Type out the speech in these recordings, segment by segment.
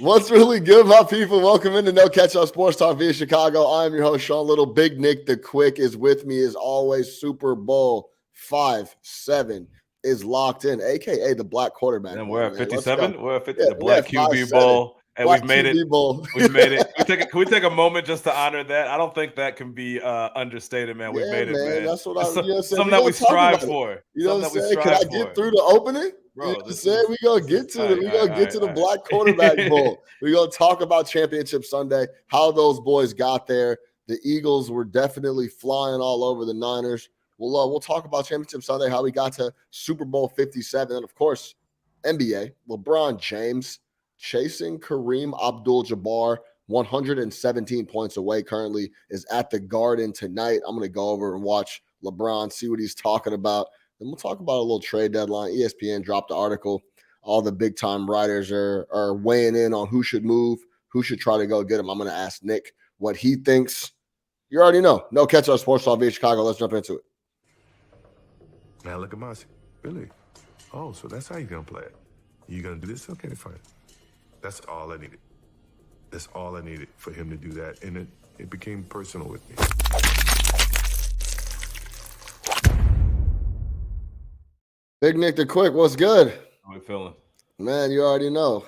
What's really good, my people? Welcome into No Catch Up Sports Talk via Chicago. I'm your host, Sean Little. Big Nick the Quick is with me as always. Super Bowl 57 is locked in, aka the Black Quarterback And Bowl. we're at Man. Let's go. 57. We're at 50, Yeah, the we're Black at QB 57. Bowl, and Black we've made QB it. Bowl. We've made it. Can we take a moment just to honor that? I don't think that can be understated, man. We've made it, man. That's what It's you know what I'm saying. something that we strive for. You know what I'm Something that we saying? Can I strive get for. through the opening? Bro, You know what I'm saying? We're gonna get to it. We're gonna get to the Black right. Quarterback Bowl. We're gonna talk about Championship Sunday, how those boys got there. The Eagles were definitely flying all over the Niners. We'll talk about Championship Sunday, how we got to Super Bowl 57, and of course, NBA, LeBron James chasing Kareem Abdul-Jabbar, 117 points away currently, is at the Garden tonight. I'm going to go over and watch LeBron, see what he's talking about. Then we'll talk about a little trade deadline. ESPN dropped the article. All the big-time writers are weighing in on who should move, who should try to go get him. I'm going to ask Nick what he thinks. You already know. No Catch Up Sports Talk via Chicago. Let's jump into it. Now look at Mossy. Really? Oh, so that's how you're going to play it. You going to do this? Okay, fine. That's all I needed. That's all I needed for him to do that. And it became personal with me. Big Nick the Quick, what's good? How we feeling? Man, you already know.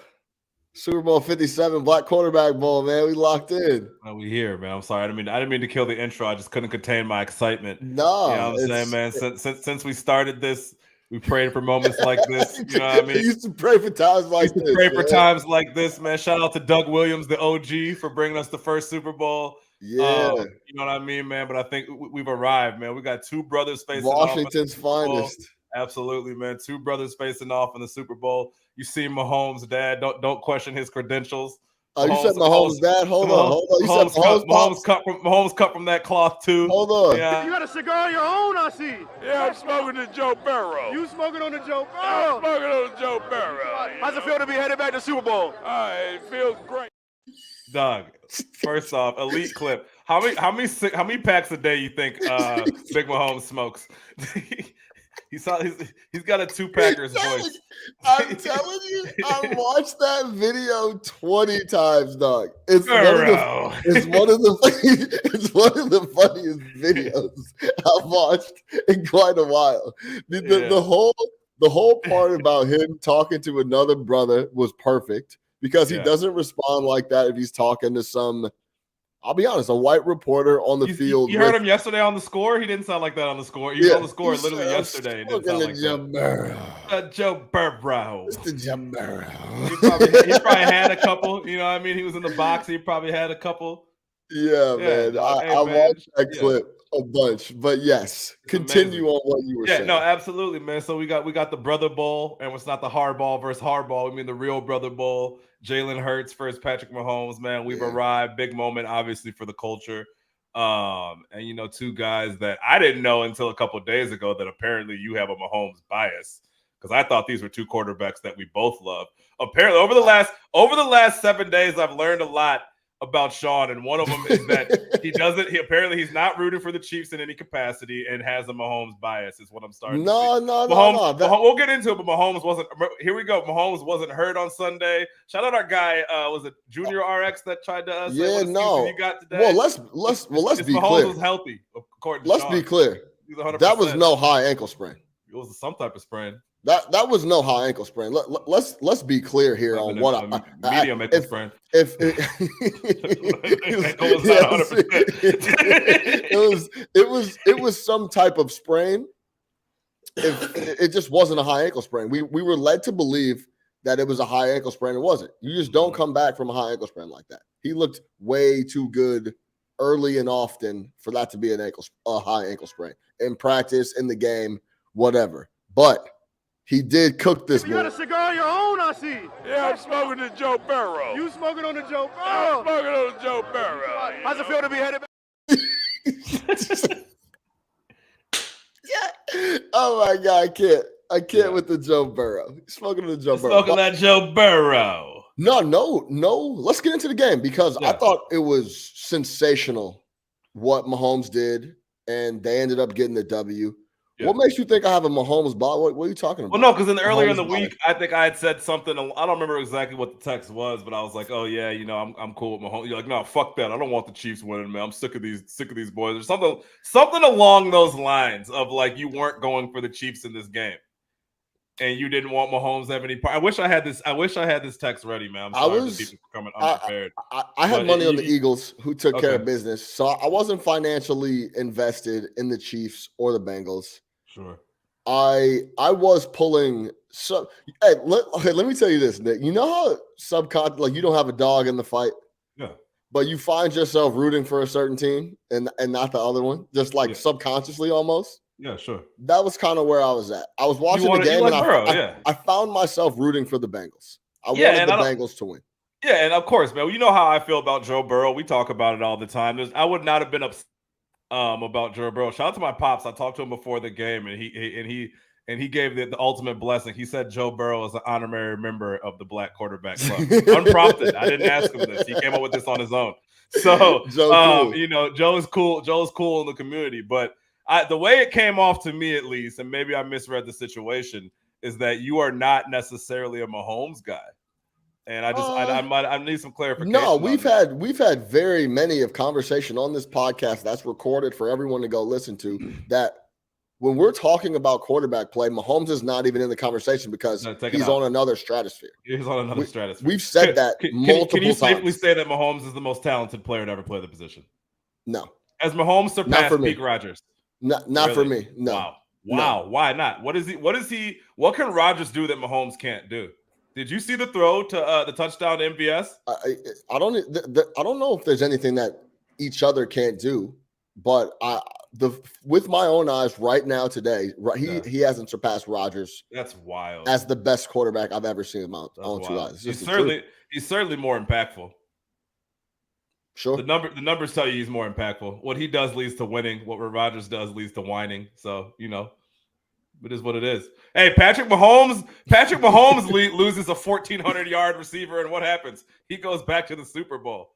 Super Bowl 57, Black Quarterback Bowl, man. We locked in. We here, man. I'm sorry. I didn't mean to kill the intro. I just couldn't contain my excitement. No. You know what I'm saying, man? Since we started this, we prayed for moments like this. You know what I mean? We used to pray for times like this. For times like this, man. Shout out to Doug Williams, the OG, for bringing us the first Super Bowl. Yeah. You know what I mean, man? But I think we've arrived, man. We got two brothers facing Washington's finest. Absolutely, man. Two brothers facing off in the Super Bowl. You see Mahomes' dad. Don't question his credentials. Oh, you said Mahomes' dad? Hold on. You said Mahomes cut from that cloth too. Hold on. Yeah. You got a cigar on your own, I see. Yeah, I'm smoking the Joe Burrow. You smoking on the Joe I'm Burrow? smoking on the Joe Burrow. How's it feel to be headed back to Super Bowl? It feels great. Doug, first off, elite clip. How many packs a day you think Big Mahomes smokes? He's got a 2-packer's voice. I'm telling you, I watched that video 20 times, dog. It's one of the funniest videos I've watched in quite a while. The whole part about him talking to another brother was perfect because he doesn't respond like that if he's talking to some, I'll be honest, a white reporter on the field. You heard him yesterday on the score? He didn't sound like that on the score. He was on the score literally yesterday. It didn't sound like Joe Burrow. Joe Burrow. Mr. Joe Burrow. He probably had a couple. You know what I mean? He was in the box. He probably had a couple. Yeah, man. I watched that clip a bunch. But yes, continue on what you were saying. Yeah, no, absolutely, man. So we got the Brother Bowl, and it's not the hardball versus hardball. We mean the real Brother Bowl. Jalen Hurts versus Patrick Mahomes, man. We've arrived. Big moment, obviously, for the culture. And, you know, two guys that I didn't know until a couple of days ago that apparently you have a Mahomes bias, because I thought these were two quarterbacks that we both love. Apparently, over the last 7 days, I've learned a lot about Sean, and one of them is that he's not rooting for the Chiefs in any capacity and has a Mahomes bias, is what I'm starting to see. No. We'll get into it, but Mahomes wasn't. Here we go. Mahomes wasn't hurt on Sunday. Shout out our guy. Was it Junior RX that tried to? Yeah, no. You got today? Well, let's be Mahomes clear. Was healthy, according to Let's Sean. be clear. That was no high ankle sprain. It was some type of sprain. That was no high ankle sprain. Let's be clear here on what medium ankle sprain. It was some type of sprain. It just wasn't a high ankle sprain. We were led to believe that it was a high ankle sprain. It wasn't. You just don't come back from a high ankle sprain like that. He looked way too good early and often for that to be a high ankle sprain in practice, in the game, whatever. But he did cook this. You got a cigar on your own, I see. Yeah, I'm smoking the Joe Burrow. You smoking on the Joe I'm Burrow? smoking on the Joe Burrow. How's it feel to be headed back? Yeah. Oh my God, I can't with the Joe Burrow. Smoking the Joe Burrow. Smoking that Joe Burrow. No. Let's get into the game because I thought it was sensational what Mahomes did, and they ended up getting the W. Yeah. What makes you think I have a Mahomes bot? What are you talking about? Well, no, because earlier in Mahomes the bot. week, I think I had said something. I don't remember exactly what the text was, but I was like, "Oh yeah, I'm cool with Mahomes." You're like, "No, fuck that. I don't want the Chiefs winning, man. I'm sick of these boys." Or something along those lines of like you weren't going for the Chiefs in this game, and you didn't want Mahomes to have any part. I wish I had this text ready, man. I'm sorry for people coming unprepared. I had money on the Eagles, who took care Okay. of business, so I wasn't financially invested in the Chiefs or the Bengals. Sure. I was pulling. So hey, let me tell you this, Nick. You know how subconscious, like you don't have a dog in the fight, Yeah. but you find yourself rooting for a certain team and not the other one, just like subconsciously almost. Yeah, sure. That was kind of where I was at. I was watching the game, and I found myself rooting for the Bengals. I wanted the Bengals to win. Yeah, and of course, man, you know how I feel about Joe Burrow. We talk about it all the time. I would not have been upset about Joe Burrow. Shout out to my pops. I talked to him before the game, and he gave the ultimate blessing. He said Joe Burrow is an honorary member of the Black Quarterback Club. Unprompted. I didn't ask him this. He came up with this on his own. So, cool. Joe is cool. Joe's cool in the community. But the way it came off to me, at least, and maybe I misread the situation, is that you are not necessarily a Mahomes guy. And I need some clarification. No, we've had very many of conversation on this podcast that's recorded for everyone to go listen to. That when we're talking about quarterback play, Mahomes is not even in the conversation because he's on another stratosphere. He's on another stratosphere. We've said that multiple times. Can you safely say that Mahomes is the most talented player to ever play the position? No. Has Mahomes surpassed peak Rodgers? Not really? For me. No. Wow. No. Why not? What what can Rodgers do that Mahomes can't do? Did you see the throw to the touchdown to MVS? I don't know if there's anything that each other can't do, but with my own eyes right now today, he hasn't surpassed Rodgers. That's wild. As the best quarterback I've ever seen in my own two eyes. He's certainly more impactful. Sure. The numbers tell you he's more impactful. What he does leads to winning. What Rodgers does leads to whining. So it is what it is. Hey, Patrick Mahomes loses a 1,400-yard receiver, and what happens? He goes back to the Super Bowl.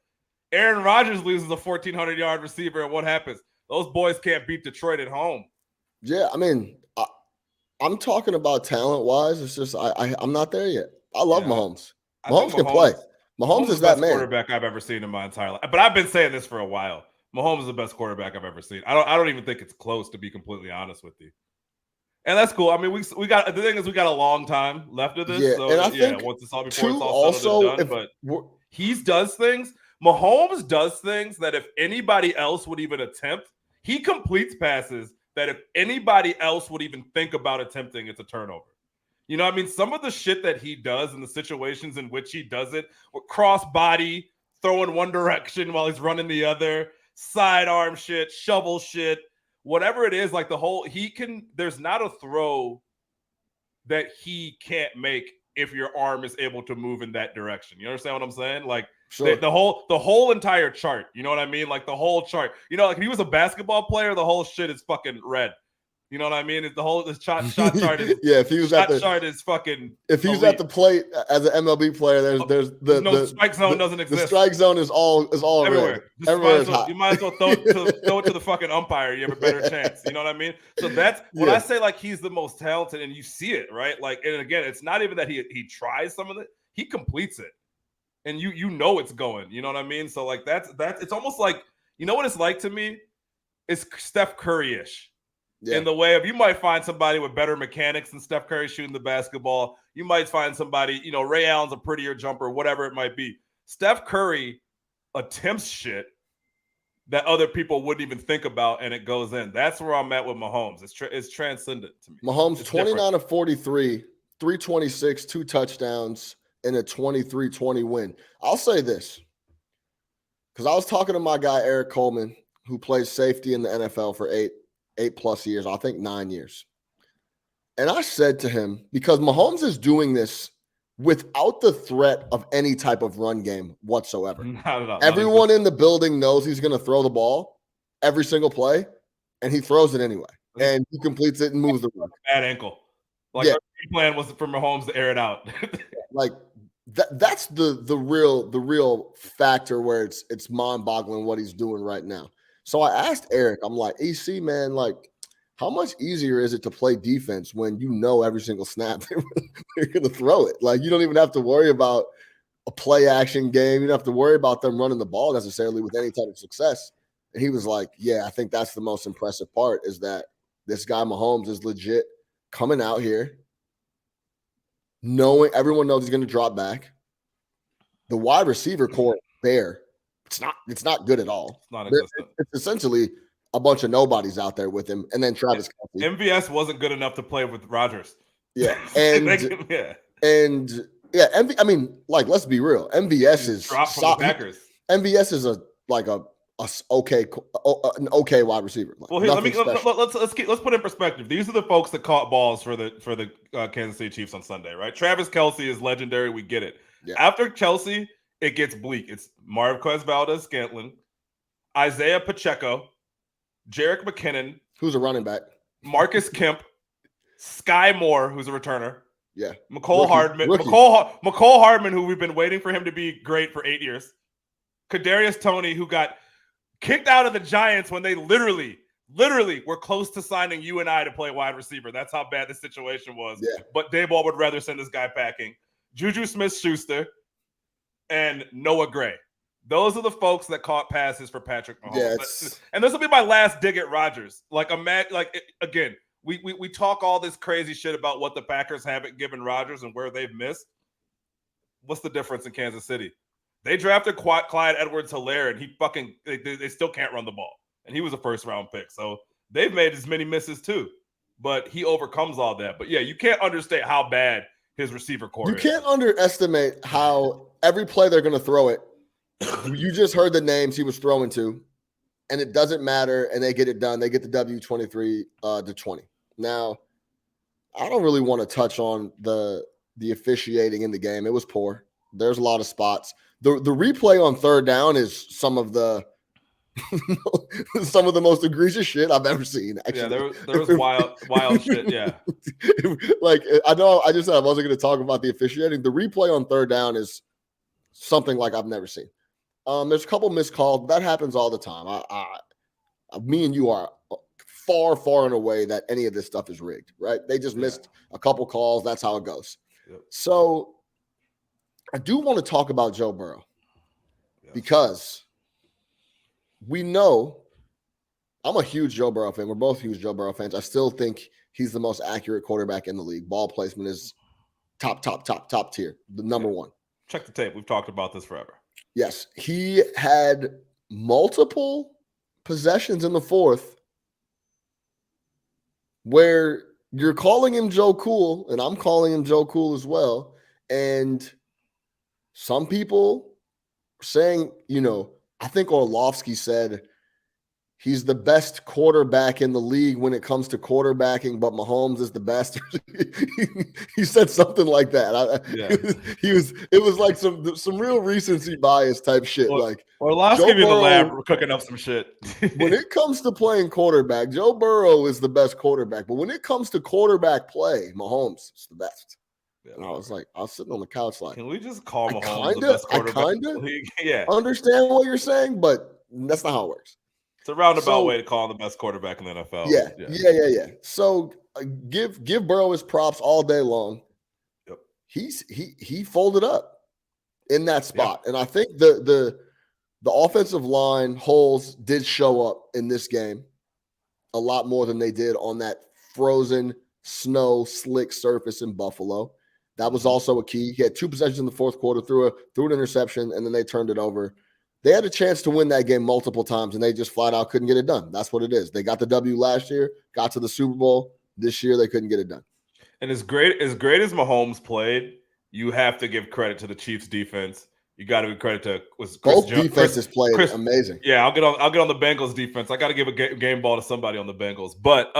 Aaron Rodgers loses a 1,400-yard receiver, and what happens? Those boys can't beat Detroit at home. Yeah, I mean, I'm talking about talent-wise. It's just I'm not there yet. I love Mahomes. Mahomes can play. Mahomes is that man. Quarterback I've ever seen in my entire life. But I've been saying this for a while. Mahomes is the best quarterback I've ever seen. I don't even think it's close, to be completely honest with you. And that's cool. I mean, we got the thing is we got a long time left of this. Yeah, so and I think once it's all settled and done. But he does things. Mahomes does things that if anybody else would even attempt, he completes passes that if anybody else would even think about attempting, it's a turnover. You know what I mean? Some of the shit that he does and the situations in which he does it, cross body, throwing one direction while he's running the other, sidearm shit, shovel shit. Whatever it is, like there's not a throw that he can't make if your arm is able to move in that direction. You understand what I'm saying? Like sure. the whole entire chart, you know what I mean? Like the whole chart, like if he was a basketball player, the whole shit is fucking red. You know what I mean? The shot chart is if he was at the chart is fucking. If he was at the plate as an MLB player, there's the strike zone doesn't exist. The strike zone is all everywhere. Everywhere you might as well throw it to the fucking umpire. You have a better chance. You know what I mean? So that's when I say like he's the most talented, and you see it, right? Like, and again, it's not even that he tries some of it; he completes it, and you know it's going. You know what I mean? So like that's it's almost like what it's like to me. It's Steph Curry-ish. Yeah. In the way of you might find somebody with better mechanics than Steph Curry shooting the basketball. You might find somebody, Ray Allen's a prettier jumper, whatever it might be. Steph Curry attempts shit that other people wouldn't even think about, and it goes in. That's where I'm at with Mahomes. It's transcendent to me. Mahomes, 29 of 43, 326, 2 touchdowns, and a 23-20 win. I'll say this, because I was talking to my guy, Eric Coleman, who plays safety in the NFL for 8+ years, I think 9 years. And I said to him, because Mahomes is doing this without the threat of any type of run game whatsoever. Everyone in the building knows he's going to throw the ball every single play, and he throws it anyway. And he completes it and moves the ball. Bad ankle. Like our plan was for Mahomes to air it out. Like that's the real factor where it's mind-boggling what he's doing right now. So I asked Eric, I'm like, EC, man, like, how much easier is it to play defense when you know every single snap they're going to throw it? Like, you don't even have to worry about a play action game. You don't have to worry about them running the ball necessarily with any type of success. And he was like, yeah, I think that's the most impressive part, is that this guy Mahomes is legit coming out here, knowing everyone knows he's going to drop back. The wide receiver core there, it's not good at all. It's not existent. It's essentially a bunch of nobodies out there with him, and then Travis Kelce. MVS wasn't good enough to play with Rodgers. Yeah, and I mean, like, let's be real. MVS is dropped from the Packers. MVS is an okay wide receiver. Like, well, here, let's put in perspective. These are the folks that caught balls for the Kansas City Chiefs on Sunday, right? Travis Kelce is legendary. We get it. Yeah. After Kelce, it gets bleak. It's Marquez Valdes-Scantling, Isaiah Pacheco, Jerick McKinnon, who's a running back, Marcus Kemp, Sky Moore, who's a returner. Yeah, McCole Hardman, who we've been waiting for him to be great for 8 years. Kadarius Toney, who got kicked out of the Giants when they literally were close to signing you and I to play wide receiver. That's how bad the situation was. Yeah. But Daboll would rather send this guy packing. Juju Smith-Schuster and Noah Gray. Those are the folks that caught passes for Patrick Mahomes. Yeah, and this will be my last dig at Rodgers. Again, we talk all this crazy shit about what the Packers haven't given Rodgers and where they've missed. What's the difference in Kansas City? They drafted Clyde Edwards-Helaire, and they still can't run the ball. And he was a first-round pick. So they've made as many misses too. But he overcomes all that. But, yeah, you can't understate how bad his receiver core is. You can't underestimate how every play they're going to throw it. You just heard the names he was throwing to, and it doesn't matter, and they get it done. They get the W 23-20. Now, I don't really want to touch on the officiating in the game. It was poor. There's a lot of spots. The replay on third down is some of the most egregious shit I've ever seen. Actually. Yeah, there was wild shit. Yeah, like, I know I just said I wasn't going to talk about the officiating. The replay on third down is something like I've never seen. There's a couple missed calls. That happens all the time. Me and you are far and away that any of this stuff is rigged, right? They just missed a couple calls. That's how it goes. Yep. So I do want to talk about Joe Burrow because we know I'm a huge Joe Burrow fan. We're both huge Joe Burrow fans. I still think he's the most accurate quarterback in the league. Ball placement is top tier, the number one. Check the tape. We've talked about this forever. Yes, he had multiple possessions in the fourth where you're calling him Joe Cool, and I'm calling him Joe Cool as well. And some people are saying, I think Orlovsky said he's the best quarterback in the league when it comes to quarterbacking, but Mahomes is the best. He said something like that. It was like some real recency bias type shit. Orlovsky in the lab cooking up some shit. When it comes to playing quarterback, Joe Burrow is the best quarterback. But when it comes to quarterback play, Mahomes is the best. Yeah, and I was sitting on the couch like, can we just call Mahomes the best quarterback in the league? Yeah. Understand what you're saying, but that's not how it works. It's a roundabout way to call him the best quarterback in the NFL. Yeah. So give Burrow his props all day long. Yep. He folded up in that spot, and I think the offensive line holes did show up in this game a lot more than they did on that frozen snow slick surface in Buffalo. That was also a key. He had 2 possessions in the fourth quarter, threw an interception, and then they turned it over. They had a chance to win that game multiple times, and they just flat out couldn't get it done. That's what it is. They got the W last year, got to the Super Bowl. This year, they couldn't get it done. And as great as Mahomes played, you have to give credit to the Chiefs' defense. You got to give credit to both defenses played amazing. Yeah, I'll get on the Bengals defense. I got to give a game ball to somebody on the Bengals. But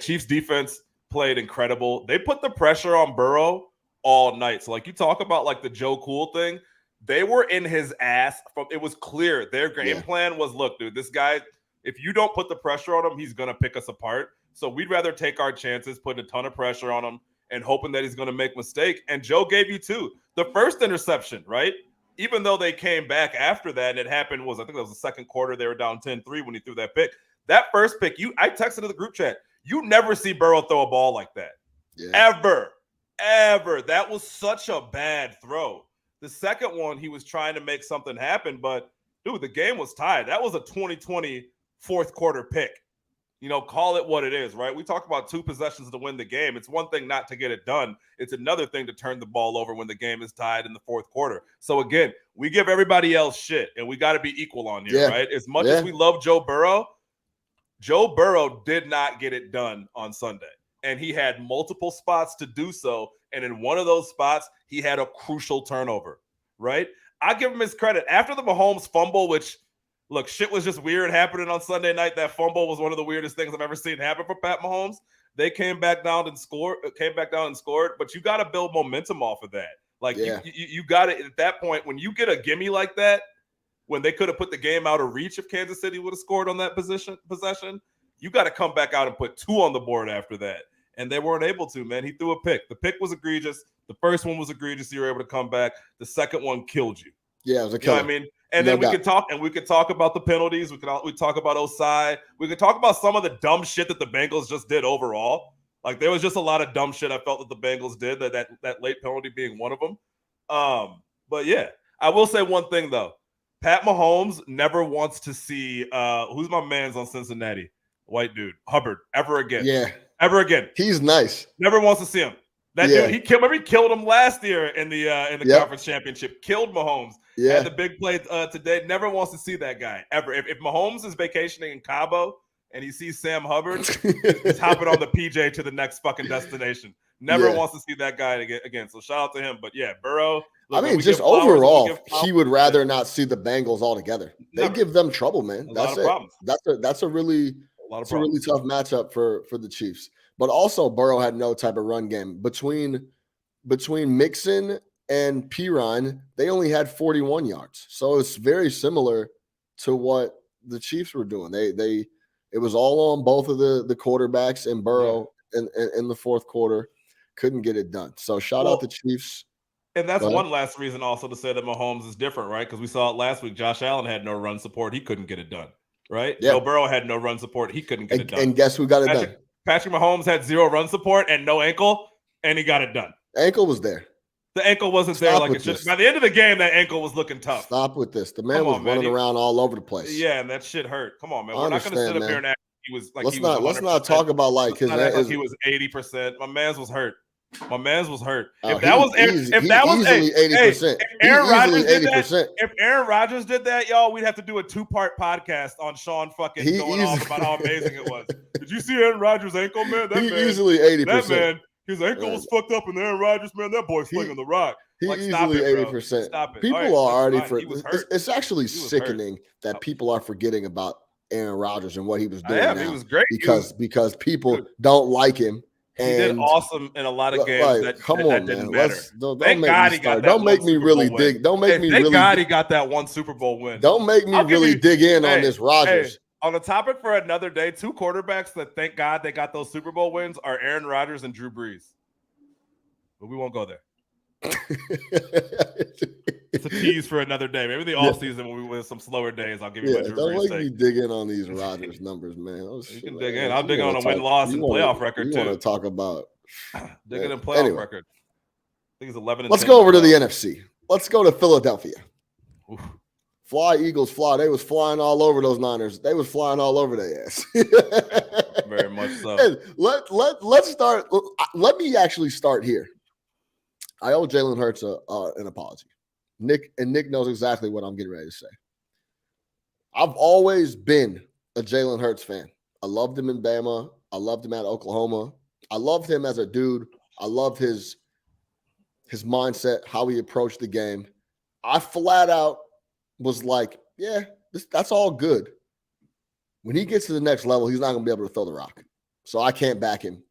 Chiefs defense played incredible. They put the pressure on Burrow all night. So you talk about the Joe Cool thing. They were in his ass. It was clear. Their game plan was, look, dude, this guy, if you don't put the pressure on him, he's going to pick us apart. So we'd rather take our chances, put a ton of pressure on him, and hoping that he's going to make a mistake. And Joe gave you 2. The first interception, right? Even though they came back after that, and it happened I think that was the second quarter. They were down 10-3 when he threw that pick. That first pick, I texted to the group chat. You never see Burrow throw a ball like that. Yeah. Ever. That was such a bad throw. The second one, he was trying to make something happen, but dude, the game was tied. That was a 2020 fourth quarter pick. Call it what it is, right? We talk about 2 possessions to win the game. It's one thing not to get it done. It's another thing to turn the ball over when the game is tied in the fourth quarter. So again, we give everybody else shit, and we got to be equal on here, right? As much as we love Joe Burrow did not get it done on Sunday. And he had multiple spots to do so. And in one of those spots, he had a crucial turnover, right? I give him his credit. After the Mahomes fumble, which, look, shit was just weird happening on Sunday night. That fumble was one of the weirdest things I've ever seen happen for Pat Mahomes. They came back down and scored, but you got to build momentum off of that. Like, you got to, at that point, when you get a gimme like that, when they could have put the game out of reach if Kansas City would have scored on that possession, you got to come back out and put 2 on the board after that. And they weren't able to, man. He threw a pick. The pick was egregious. The first one was egregious. You were able to come back. The second one killed you. Yeah, it was a killer. You know what I mean? And then we could talk about the penalties. We talk about Osai. We could talk about some of the dumb shit that the Bengals just did overall. Like, there was just a lot of dumb shit I felt that the Bengals did, that late penalty being one of them. But yeah, I will say one thing though. Pat Mahomes never wants to see who's my man's on Cincinnati? White dude, Hubbard, ever again. Yeah. Ever again. He's nice. Never wants to see him. That dude, he killed him last year in the conference championship. Killed Mahomes. Yeah. Had the big play today. Never wants to see that guy ever. If Mahomes is vacationing in Cabo and he sees Sam Hubbard, he's hopping on the PJ to the next fucking destination. Never wants to see that guy again. So shout out to him. But yeah, Burrow. Look, I mean, just overall, he would rather not see the Bengals altogether. They give them trouble, man. That's it. Problems. That's a really tough matchup for the Chiefs. But also, Burrow had no type of run game. Between Mixon and Pirine, they only had 41 yards. So it's very similar to what the Chiefs were doing. It was all on both of the quarterbacks, and Burrow in the fourth quarter couldn't get it done. So shout out the Chiefs. And that's one last reason also to say that Mahomes is different, right? Because we saw it last week. Josh Allen had no run support. He couldn't get it done, right? Yeah. Joe Burrow had no run support. He couldn't get it done. And guess who got it done? Patrick Mahomes had 0 run support and no ankle, and he got it done. Ankle was there. The ankle wasn't there like it should. By the end of the game, that ankle was looking tough. Stop with this. The man was running around all over the place. Yeah, and that shit hurt. Come on, man. We're not going to sit up here and act like he was like let's not talk about like his man. He was 80%. My man's was hurt. If Aaron Rodgers did that, y'all, we'd have to do a 2-part podcast on Sean fucking going off about how amazing it was. Did you see Aaron Rodgers' ankle, man? Easily 80%. That man, his ankle was fucked up, and Aaron Rodgers, man, that boy's slinging the rock. He easily 80%. Stop it. People are already it's actually sickening that people are forgetting about Aaron Rodgers and what he was doing. He was great because people don't like him. He did awesome in a lot of games. That didn't matter. Thank God he got that. Don't make me really dig. Don't make me really. Thank God he got that one Super Bowl win. Don't make me really dig in on this Rodgers. On the topic for another day, 2 quarterbacks that thank God they got those Super Bowl wins are Aaron Rodgers and Drew Brees. But we won't go there. It's a tease for another day. Maybe the off season when we win some slower days, I'll give you my Drew Brees. Don't make me dig in on these Rodgers numbers, man. You can dig in. I'll dig on a win-loss and playoff record too. You want to talk about dig in playoff record? I think it's 11. Let's go over to the NFC. Let's go to Philadelphia. Oof. Fly, Eagles, fly. They was flying all over those Niners. They was flying all over their ass. Very much so. And let's start. Let me actually start here. I owe Jalen Hurts an apology. Nick knows exactly what I'm getting ready to say. I've always been a Jalen Hurts fan. I loved him in Bama. I loved him at Oklahoma. I loved him as a dude. I loved his mindset, how he approached the game. I flat out was like, yeah, that's all good. When he gets to the next level, he's not going to be able to throw the rock. So I can't back him.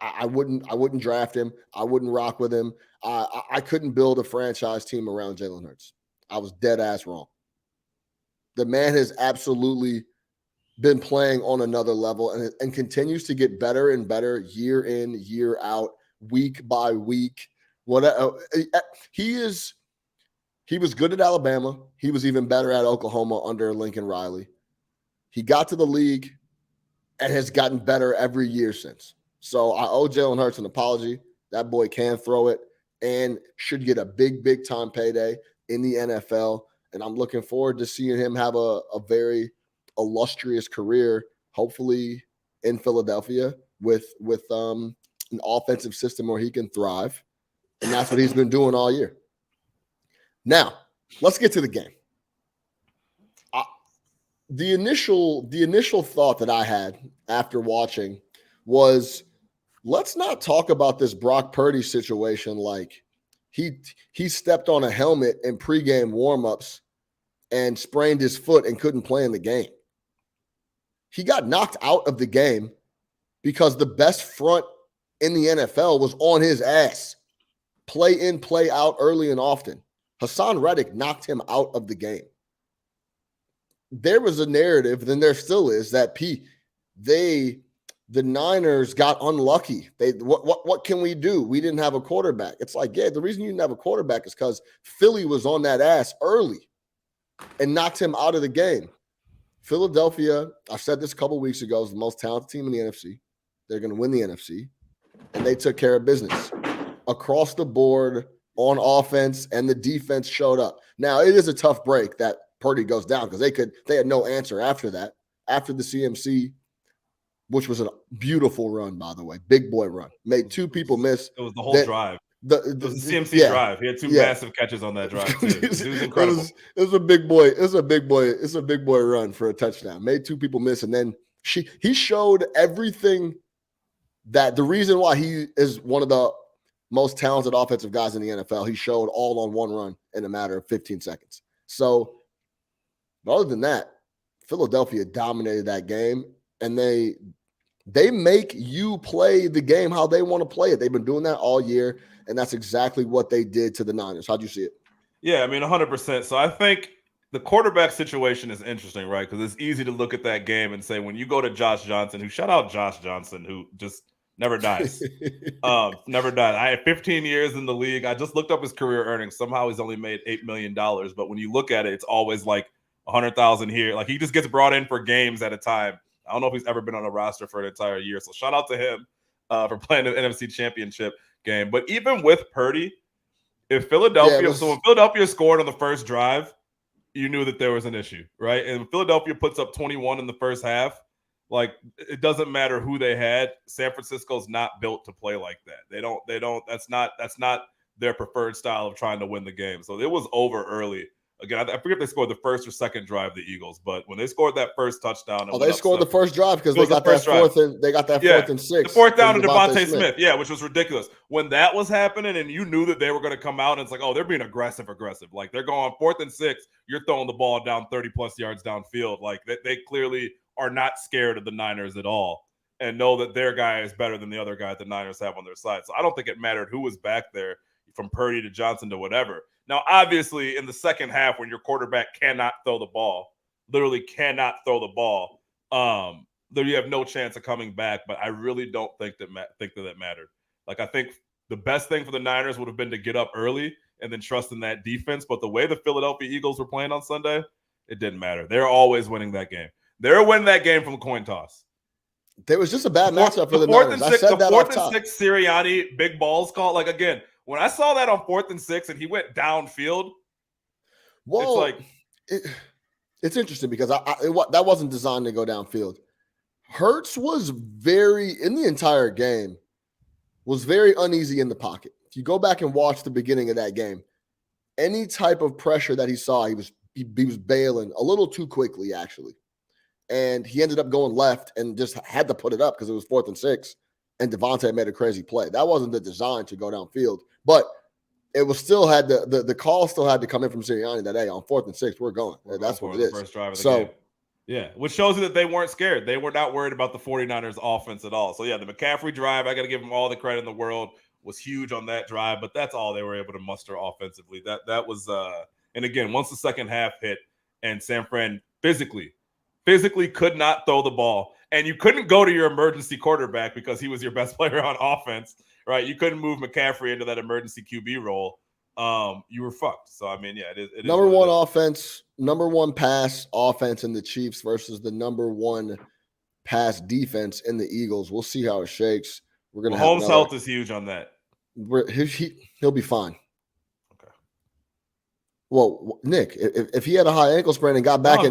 I wouldn't draft him. I wouldn't rock with him. I couldn't build a franchise team around Jalen Hurts. I was dead ass wrong. The man has absolutely been playing on another level and continues to get better and better year in, year out, week by week. He was good at Alabama. He was even better at Oklahoma under Lincoln Riley. He got to the league and has gotten better every year since. So I owe Jalen Hurts an apology. That boy can throw it and should get a big time payday in the NFL. And I'm looking forward to seeing him have a very illustrious career, hopefully in Philadelphia with an offensive system where he can thrive. And that's what he's been doing all year. Now, let's get to the game. The initial thought that I had after watching was, let's not talk about this Brock Purdy situation like he stepped on a helmet in pregame warmups and sprained his foot and couldn't play in the game. He got knocked out of the game because the best front in the NFL was on his ass. Play in, play out early and often. Hassan Reddick knocked him out of the game. There was a narrative, then there still is, that the Niners got unlucky. What can we do? We didn't have a quarterback. It's like, yeah, the reason you didn't have a quarterback is because Philly was on that ass early and knocked him out of the game. Philadelphia, I said this a couple weeks ago, is the most talented team in the NFC. They're going to win the NFC, and they took care of business across the board on offense, and the defense showed up. Now, it is a tough break that Purdy goes down because they had no answer after that. After the CMC, which was a beautiful run, by the way, big boy run, made two people miss. It was the whole drive. It was the CMC drive. He had two massive catches on that drive too. It was incredible. It was a big boy. It's a big boy run for a touchdown. Made two people miss, and then he showed everything that the reason why he is one of the most talented offensive guys in the NFL. He showed all on one run in a matter of 15 seconds. So, other than that, Philadelphia dominated that game, and they make you play the game how they want to play it. They've been doing that all year, and that's exactly what they did to the Niners. How'd you see it? Yeah, I mean, 100%. So I think the quarterback situation is interesting, right? Because it's easy to look at that game and say, when you go to Josh Johnson, shout out Josh Johnson, who just never dies. Never died. I had 15 years in the league. I just looked up his career earnings. Somehow he's only made $8 million. But when you look at it, it's always like 100,000 here. Like, he just gets brought in for games at a time. I don't know if he's ever been on a roster for an entire year. So shout out to him for playing the NFC Championship game. But even with Purdy, when Philadelphia scored on the first drive, you knew that there was an issue, right? And when Philadelphia puts up 21 in the first half, like, it doesn't matter who they had. San Francisco's not built to play like that. They don't. That's not their preferred style of trying to win the game. So it was over early. Again, I forget if they scored the first or second drive, the Eagles, but when they scored that first touchdown, they scored the first drive because they got that fourth and six. The fourth down to Devontae Smith, which was ridiculous. When that was happening, and you knew that they were going to come out, and it's like, oh, they're being aggressive. Like, they're going 4th and 6. You're throwing the ball down 30 plus yards downfield. Like, they clearly are not scared of the Niners at all, and know that their guy is better than the other guy the Niners have on their side. So I don't think it mattered who was back there, from Purdy to Johnson to whatever. Now, obviously, in the second half, when your quarterback cannot throw the ball, literally cannot throw the ball, then you have no chance of coming back. But I really don't think that mattered. Like, I think the best thing for the Niners would have been to get up early and then trust in that defense. But the way the Philadelphia Eagles were playing on Sunday, it didn't matter. They're always winning that game. They're winning that game from a coin toss. There was just a bad matchup for the Niners. I said that off top. 4th and 6 Sirianni big balls call. Like, again, when I saw that on 4th and 6 and he went downfield, it's interesting because that wasn't designed to go downfield. Hurts was in the entire game, was very uneasy in the pocket. If you go back and watch the beginning of that game, any type of pressure that he saw, he was bailing a little too quickly, actually. And he ended up going left and just had to put it up because it was 4th and 6. And Devontae made a crazy play. That wasn't the design to go downfield, but it was still had the call still had to come in from Sirianni that, hey, on 4th and 6, we're going. That's what it is. First drive of the game. Yeah, which shows you that they weren't scared. They were not worried about the 49ers offense at all. So, yeah, the McCaffrey drive, I got to give them all the credit in the world, was huge on that drive, but that's all they were able to muster offensively. That was and again, once the second half hit and San Fran physically could not throw the ball, and you couldn't go to your emergency quarterback because he was your best player on offense, right? You couldn't move McCaffrey into that emergency QB role. You were fucked. So, I mean, yeah, it is number one offense, number one pass offense in the Chiefs versus the number one pass defense in the Eagles. We'll see how it shakes. We're gonna Mahomes' have health is huge on that. he'll be fine. Okay. Well, Nick, if he had a high ankle sprain and got back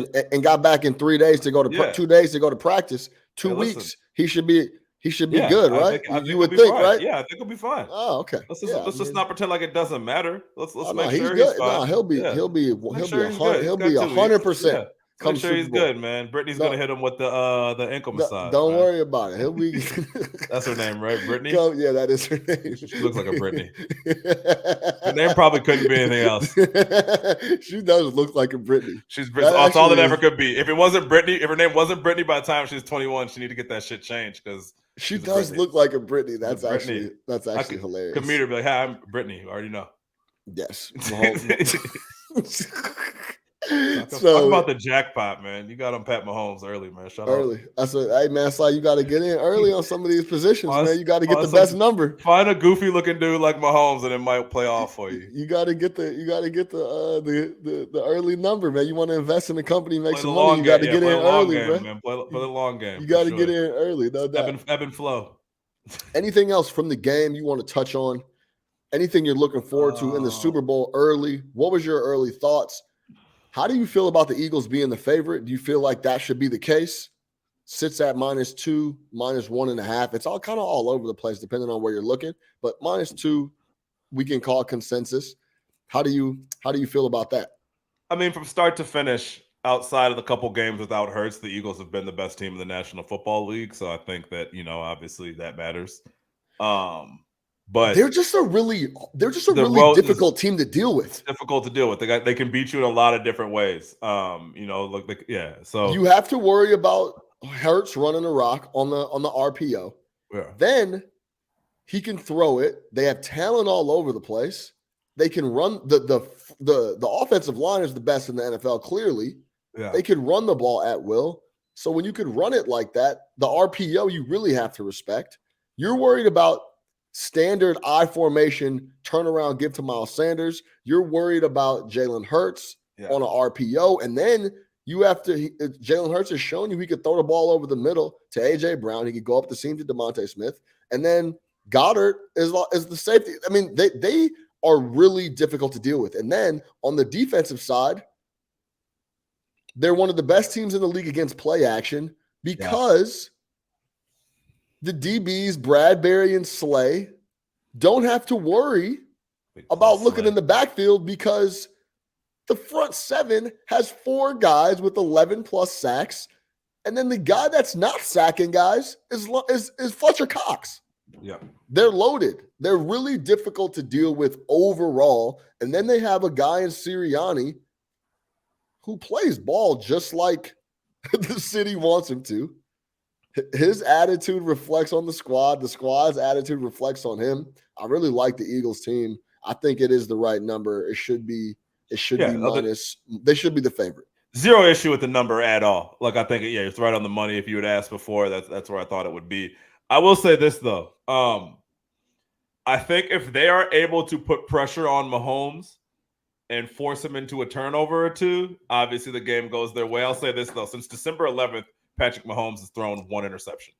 in 3 days to go to 2 days to go to practice, 2 weeks, he should be good, right? I think you would think, right? Yeah, I think he'll be fine. Oh, okay. Let's just not pretend like it doesn't matter. Let's make he's sure good. he's fine. No, he'll be 100%. Make sure he's good, man. Brittany's gonna hit him with the ankle massage. Don't worry about it. He'll be. That's her name, right? Brittany. Yeah, that is her name. She looks like a Brittany. Her name probably couldn't be anything else. She does look like a Brittany. That's all it ever could be. If it wasn't Brittany, if her name wasn't Brittany by the time she's 21, she need to get that shit changed because she does look like a Brittany. That's actually hilarious. Could meet her, be like, "Hi, I'm Brittany." I already know. Yes. Talk about the jackpot, man. You got on Pat Mahomes early, man. Shut early. up. Hey, man, it's like you got to get in early on some of these positions, man. You got to get the best number. Find a goofy looking dude like Mahomes, and it might play off for you. You got to get the early number, man. You want to invest in the company, make some money. You got to get in early, man. Play the long game. You got to get in early. No doubt. Ebb and flow. Anything else from the game you want to touch on? Anything you're looking forward to in the Super Bowl early? What was your early thoughts? How do you feel about the Eagles being the favorite? Do you feel like that should be the case? Sits at -2, -1.5. It's all kind of all over the place depending on where you're looking. But -2, we can call consensus. How do you feel about that? I mean, from start to finish, outside of the couple games without Hurts, the Eagles have been the best team in the National Football League. So I think that, obviously that matters. But they're just a really difficult team to deal with. Difficult to deal with. They can beat you in a lot of different ways. So you have to worry about Hurts running a rock on the RPO. Yeah. Then he can throw it. They have talent all over the place. They can run the offensive line is the best in the NFL, clearly. Yeah. They can run the ball at will. So when you can run it like that, the RPO you really have to respect. You're worried about standard I formation, turnaround, give to Miles Sanders. You're worried about Jalen Hurts on an RPO. And then you have to – Jalen Hurts has shown you he could throw the ball over the middle to A.J. Brown. He could go up the seam to DeMonte Smith. And then Goddard is the safety. I mean, they are really difficult to deal with. And then on the defensive side, they're one of the best teams in the league against play action because the DBs, Bradbury and Slay, don't have to worry about looking in the backfield because the front seven has 4 guys with 11+ sacks. And then the guy that's not sacking guys is Fletcher Cox. Yeah. They're loaded. They're really difficult to deal with overall. And then they have a guy in Sirianni who plays ball just like the city wants him to. His attitude reflects on the squad. The squad's attitude reflects on him. I really like the Eagles team. I think it is the right number. It should be minus. They should be the favorite. Zero issue with the number at all. Like I think, it's right on the money. If you had asked before, that's where I thought it would be. I will say this though. I think if they are able to put pressure on Mahomes and force him into a turnover or two, obviously the game goes their way. I'll say this though. Since December 11th, Patrick Mahomes has thrown 1 interception.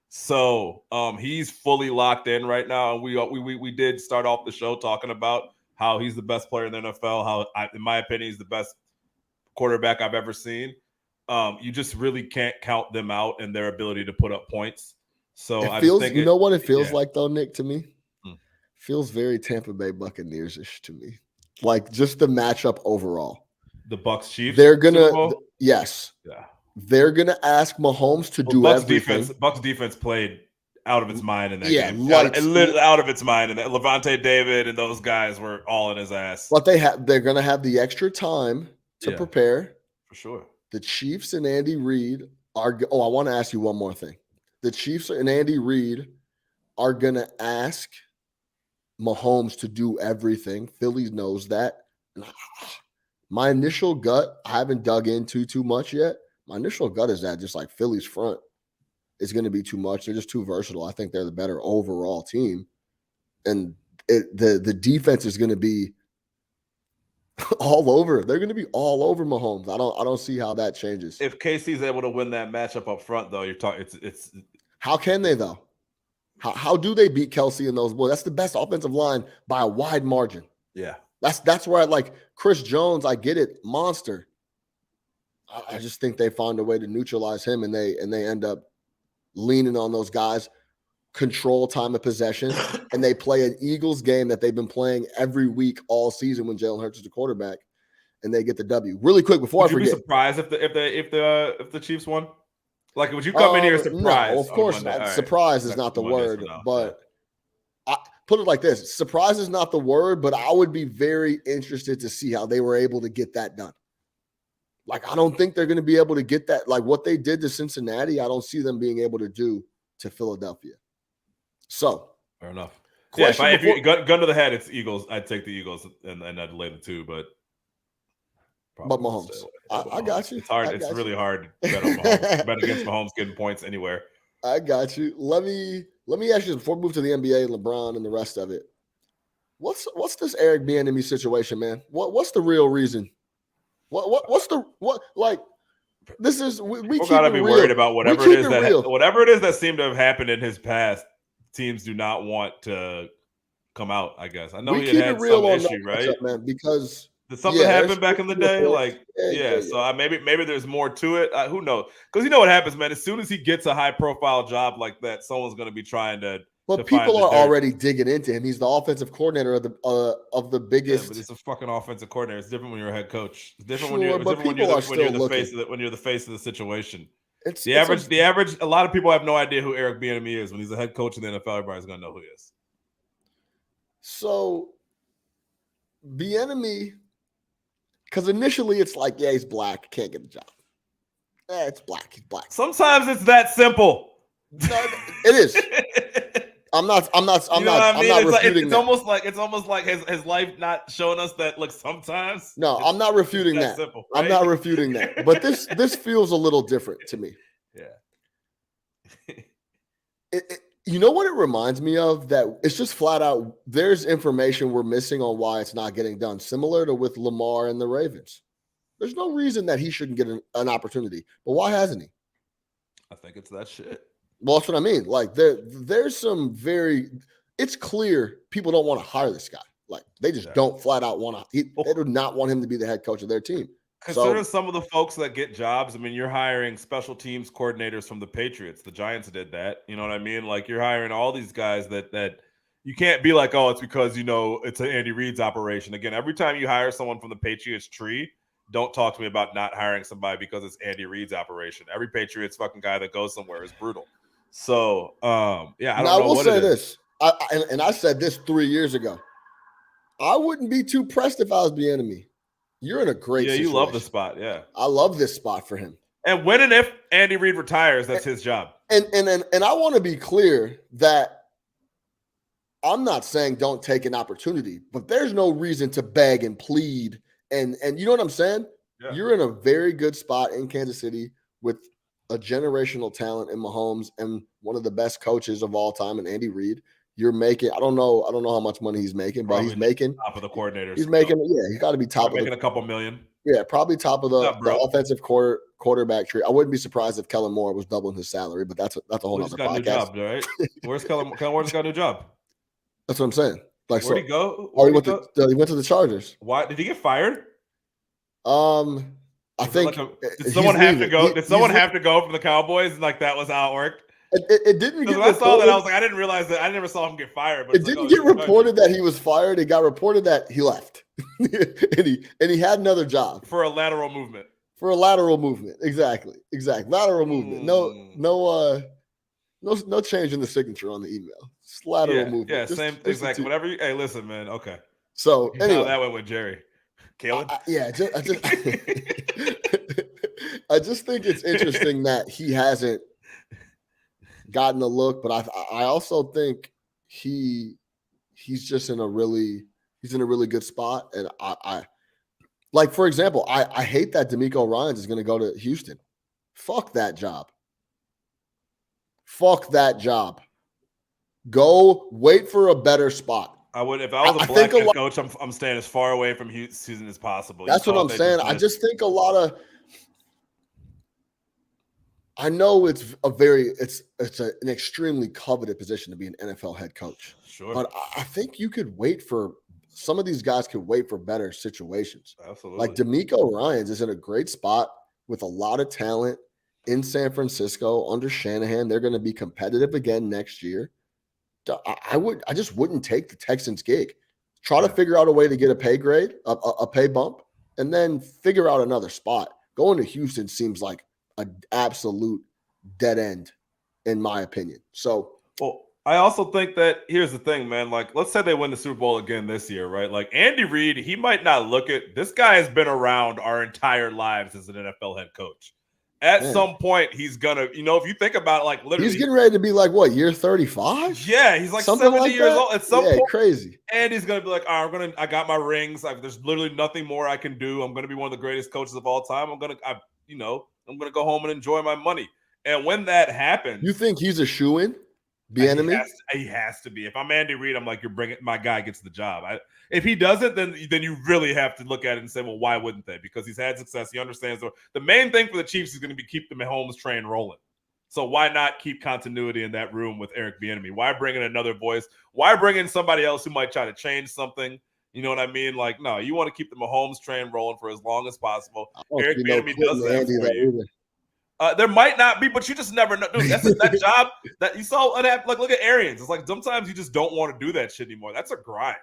So he's fully locked in right now. And we did start off the show talking about how he's the best player in the NFL, how, in my opinion, he's the best quarterback I've ever seen. You just really can't count them out and their ability to put up points. So I think you know what it feels like though, Nick, to me? Feels very Tampa Bay Buccaneers-ish to me. Like just the matchup overall. The Bucs Chiefs. They're gonna yes. Yeah. They're gonna ask Mahomes to do everything. Bucs defense played out of its mind in that game. Out of its mind. And Levante David and those guys were all in his ass. But they're gonna have the extra time to prepare. For sure. The Chiefs and Andy Reid are I want to ask you one more thing. The Chiefs and Andy Reid are gonna ask Mahomes to do everything. Philly knows that. My initial gut, I haven't dug into too much yet. My initial gut is that just like Philly's front is going to be too much. They're just too versatile. I think they're the better overall team. And the defense is going to be all over. They're going to be all over Mahomes. I don't see how that changes. If KC's able to win that matchup up front, though, you're talking. It's How can they though? How do they beat Kelsey and those boys? That's the best offensive line by a wide margin. yeah. That's where I like Chris Jones. I get it, monster. I just think they find a way to neutralize him, and they end up leaning on those guys, control time of possession, and they play an Eagles game that they've been playing every week all season when Jalen Hurts is the quarterback, and they get the W. Really quick before I forget, would you be surprised if the Chiefs won? Like, would you come in here surprised? No, of course not. Surprise is not the word, but I put it like this: surprise is not the word, but I would be very interested to see how they were able to get that done. Like, I don't think they're going to be able to get that. Like, what they did to Cincinnati, I don't see them being able to do to Philadelphia. So, fair enough. Yeah, if you gun to the head, it's Eagles. I'd take the Eagles and I'd lay the 2, but Mahomes. I got you. It's hard. It's really hard to bet on Mahomes. Bet against Mahomes getting points anywhere. I got you. Let me ask you before we move to the NBA, LeBron and the rest of it. What's this Eric Bieniemy situation, man? What's the real reason? This is we gotta be worried about whatever it is that seemed to have happened in his past. Teams do not want to come out. I guess I know he had some issue, right? Man, because did something happen back in the day? Like, so maybe there's more to it. Who knows? Because you know what happens, man. As soon as he gets a high profile job like that, someone's going to be trying to. But people are already digging into him. He's the offensive coordinator of the biggest. Yeah, but he's a fucking offensive coordinator. It's different when you're a head coach. It's different when you're the face of the situation. The average. A lot of people have no idea who Eric Bieniemy is. When he's a head coach in the NFL, everybody's gonna know who he is. So, Bieniemy, because initially it's like, yeah, he's black, can't get the job. Yeah, it's black. He's black. Sometimes it's that simple. No, it is. I'm not refuting that. It's almost like his life not showing us that. Look, sometimes. No, I'm not refuting that. Simple, right? I'm not refuting that. But this feels a little different to me. Yeah. You know what it reminds me of? That it's just flat out. There's information we're missing on why it's not getting done. Similar to with Lamar and the Ravens. There's no reason that he shouldn't get an opportunity. But why hasn't he? I think it's that shit. Well, that's what I mean. Like there's some it's clear people don't want to hire this guy. Like they just don't flat out want to. They do not want him to be the head coach of their team. Consider some of the folks that get jobs. I mean, you're hiring special teams coordinators from the Patriots. The Giants did that. You know what I mean? Like you're hiring all these guys that you can't be like, oh, it's because, it's an Andy Reid's operation. Again, every time you hire someone from the Patriots tree, don't talk to me about not hiring somebody because it's Andy Reid's operation. Every Patriots fucking guy that goes somewhere is brutal. So, I don't know. I will say this. I said this 3 years ago. I wouldn't be too pressed if I was Bieniemy. You're in a great situation. You love the spot. Yeah. I love this spot for him. And when and if Andy Reid retires, that's his job. And I want to be clear that I'm not saying don't take an opportunity, but there's no reason to beg and plead. And you know what I'm saying? Yeah. You're in a very good spot in Kansas City with a generational talent in Mahomes and one of the best coaches of all time in Andy Reid. You're making, I don't know how much money he's making, but he's making top of the coordinators. He's making, he's got to be top of making a couple million. Yeah, probably top of the offensive quarterback tree. I wouldn't be surprised if Kellen Moore was doubling his salary, but that's a whole other podcast. New job, right? Where's Kellen Moore's got a new job? That's what I'm saying. Like, where'd he go? He went to the Chargers. Why did he get fired? I think did someone have to go? Did someone have to go from the Cowboys? Like that was how it worked. It didn't get. When I saw that, I was like, I didn't realize that. I never saw him get fired. But it didn't get reported that he was fired. It got reported that he left, and he had another job for a lateral movement. Exactly. Lateral movement. No change in the signature on the email. Just lateral movement. Yeah, same. Exactly. Whatever. Hey, listen, man. Okay. So anyway, that went with Jerry. Kalen? I just think it's interesting that he hasn't gotten a look, but I also think he's just in a really good spot. And I like, for example, I hate that DeMeco Ryans is going to go to Houston. Fuck that job. Go wait for a better spot. I would if I was a black head coach. I'm staying as far away from Houston as possible. That's what I'm saying. I just think a lot of. I know it's an extremely coveted position to be an NFL head coach. Sure, but I think you could wait for some of these guys could wait for better situations. Absolutely. Like DeMeco Ryans is in a great spot with a lot of talent in San Francisco under Shanahan. They're going to be competitive again next year. I just wouldn't take the Texans gig. Try to figure out a way to get a pay grade, a pay bump, and then figure out another spot. Going to Houston seems like an absolute dead end, in my opinion. So, well, I also think that here's the thing, man. Like, let's say they win the Super Bowl again this year, right? Like Andy Reid, he might not look at this guy has been around our entire lives as an NFL head coach. At some point, he's gonna, if you think about it, like literally, he's getting ready to be like what, year 35? Yeah, he's like 70 like years that? old at some point. Crazy. And he's gonna be like, I got my rings. Like, there's literally nothing more I can do. I'm gonna be one of the greatest coaches of all time. I'm gonna go home and enjoy my money. And when that happens, you think he's a shoo-in? Enemy? He has to be. If I'm Andy Reid, I'm like, you're bringing my guy gets the job. If he doesn't, then you really have to look at it and say, well, why wouldn't they? Because he's had success. He understands the main thing for the Chiefs is going to be keep the Mahomes train rolling. So why not keep continuity in that room with Eric Bieniemy? Why bring in another voice? Why bring in somebody else who might try to change something? You know what I mean? Like, no, you want to keep the Mahomes train rolling for as long as possible. Eric Bieniemy does that for you. There might not be, but you just never know. Dude, that's that job that you saw. Like, look at Arians. It's like sometimes you just don't want to do that shit anymore. That's a grind.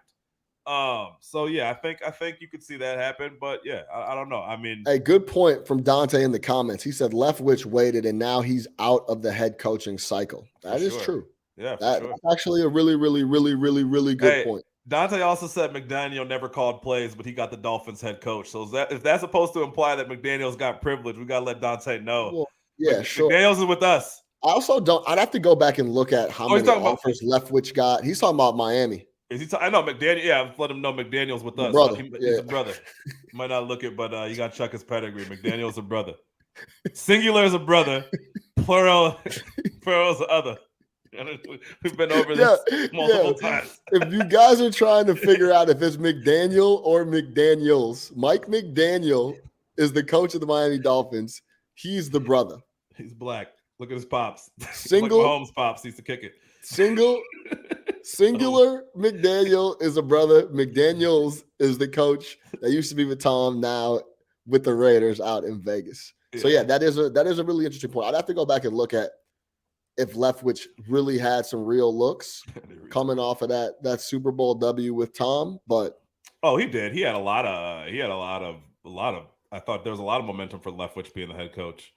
So yeah, I think you could see that happen, but yeah, I don't know. I mean, a good point from Dante in the comments. He said Leftwich waited, and now he's out of the head coaching cycle. That is true. Yeah, that's actually a really, really, really, really, really good point. Dante also said McDaniel never called plays, but he got the Dolphins head coach. So if that's supposed to imply that McDaniel's got privilege, we got to let Dante know. Well, yeah, sure. McDaniel's is with us. I also don't. I'd have to go back and look at how many offers Leftwich got. He's talking about Miami. Is he? I know McDaniel. Yeah, I've let him know McDaniel's with us. Brother, he's a brother. You might not look it, but you got to check his pedigree. McDaniel's a brother. Singular is a brother. Plural is the other. We've been over this multiple times. If you guys are trying to figure out if it's McDaniel or McDaniels, Mike McDaniel is the coach of the Miami Dolphins. He's the brother. He's black. Look at his pops. Single like Mahomes' pops used to kick it. Singular McDaniel is a brother. McDaniels is the coach that used to be with Tom, now with the Raiders out in Vegas. Yeah. So yeah, that is a really interesting point. I'd have to go back and look at if Leftwich really had some real looks coming off of that Super Bowl W with Tom, but he did. He had a lot of. I thought there was a lot of momentum for Leftwich being the head coach.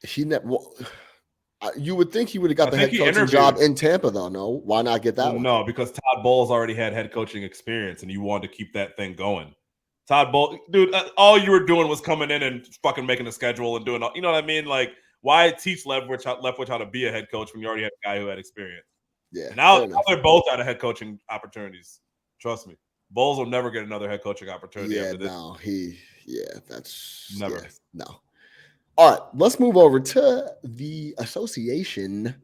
You would think he would have got the head coaching job in Tampa, though. No, why not get that one? No, because Todd Bowles already had head coaching experience, and you wanted to keep that thing going. Todd Bowles, dude, all you were doing was coming in and fucking making a schedule and doing all. You know what I mean? Like, why teach Leftwich how to be a head coach when you already have a guy who had experience? Yeah. And now they're both out of head coaching opportunities. Trust me, Bowles will never get another head coaching opportunity. Yeah, after this. no, that's never. Yeah, no. All right, let's move over to the association.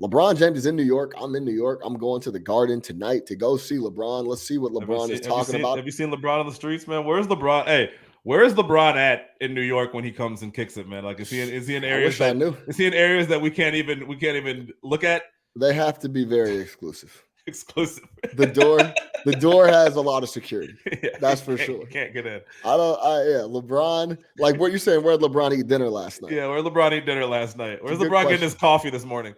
LeBron James is in New York. I'm in New York. I'm going to the Garden tonight to go see LeBron. Let's see what LeBron is talking about. Have you seen LeBron on the streets, man? Where's LeBron? Hey, where is LeBron at in New York when he comes and kicks it, man? Like, is he in areas is he in areas that we can't even look at? They have to be very exclusive. Exclusive. The door has a lot of security. Yeah, that's for sure. Can't get in. LeBron, like what you're saying, where'd LeBron eat dinner last night? Yeah, where'd LeBron eat dinner last night? Where's LeBron getting his coffee this morning?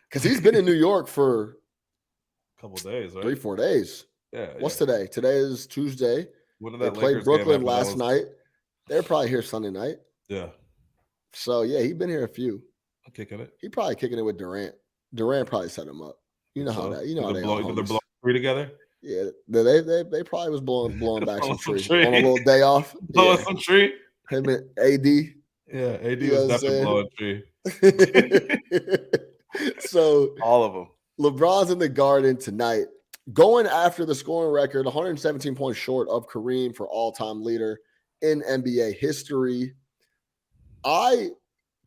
Because he's been in New York for a couple of days, right? 3-4 days. Yeah. What's today? Today is Tuesday. They played Brooklyn last night. They're probably here Sunday night. Yeah. So yeah, he's been here a few. I'm kicking it. He probably kicking it with Durant. Durant probably set him up. You know how that. You know how they are. They're blowing tree together. Yeah, they probably was blowing back some tree on a little day off. Blowing some tree. Him and AD. Yeah, AD was definitely blowing tree. So all of them. LeBron's in the Garden tonight, going after the scoring record, 117 points short of Kareem for all-time leader in NBA history. I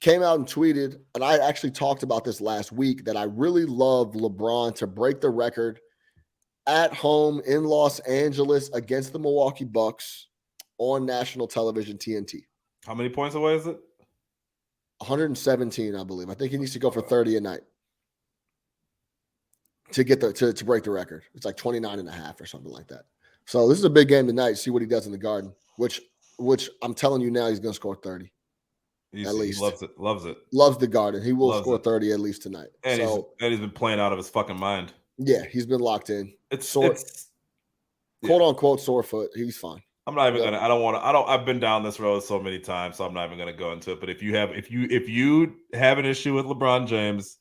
came out and tweeted, and I actually talked about this last week, that I really love LeBron to break the record at home in Los Angeles against the Milwaukee Bucks on national television TNT. How many points away is it? 117, I believe. I think he needs to go for 30 a night to get to break the record. It's like 29 and a half or something like that. So this is a big game tonight. See what he does in the Garden, which I'm telling you now, he's going to score 30. At least. He loves it. Loves it. Loves the Garden. He will score 30 at least tonight. And he's been playing out of his fucking mind. Yeah, he's been locked in. It's quote unquote sore foot. He's fine. I'm not even gonna. I've been down this road so many times, so I'm not even gonna go into it. But if you have an issue with LeBron James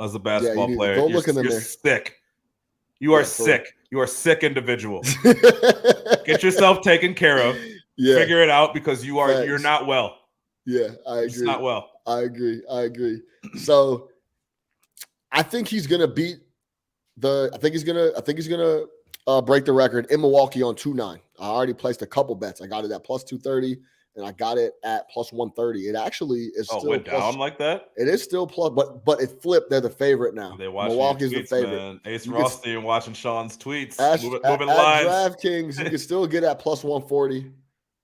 as a basketball player, you're sick. You are sick. You are sick individual. Get yourself taken care of. Yeah. Figure it out because you're not well. Yeah, I agree. It's not well. I agree. So I think he's gonna beat I think he's gonna break the record in Milwaukee on 2-9. I already placed a couple bets. I got it at plus 230 and I got it at plus 130. It actually is still went down like that. It is still plus, but it flipped. They're the favorite now. Milwaukee's the favorite. Man. Ace Rusty and watching Sean's tweets. Moving lines. DraftKings, you can still get at plus 140.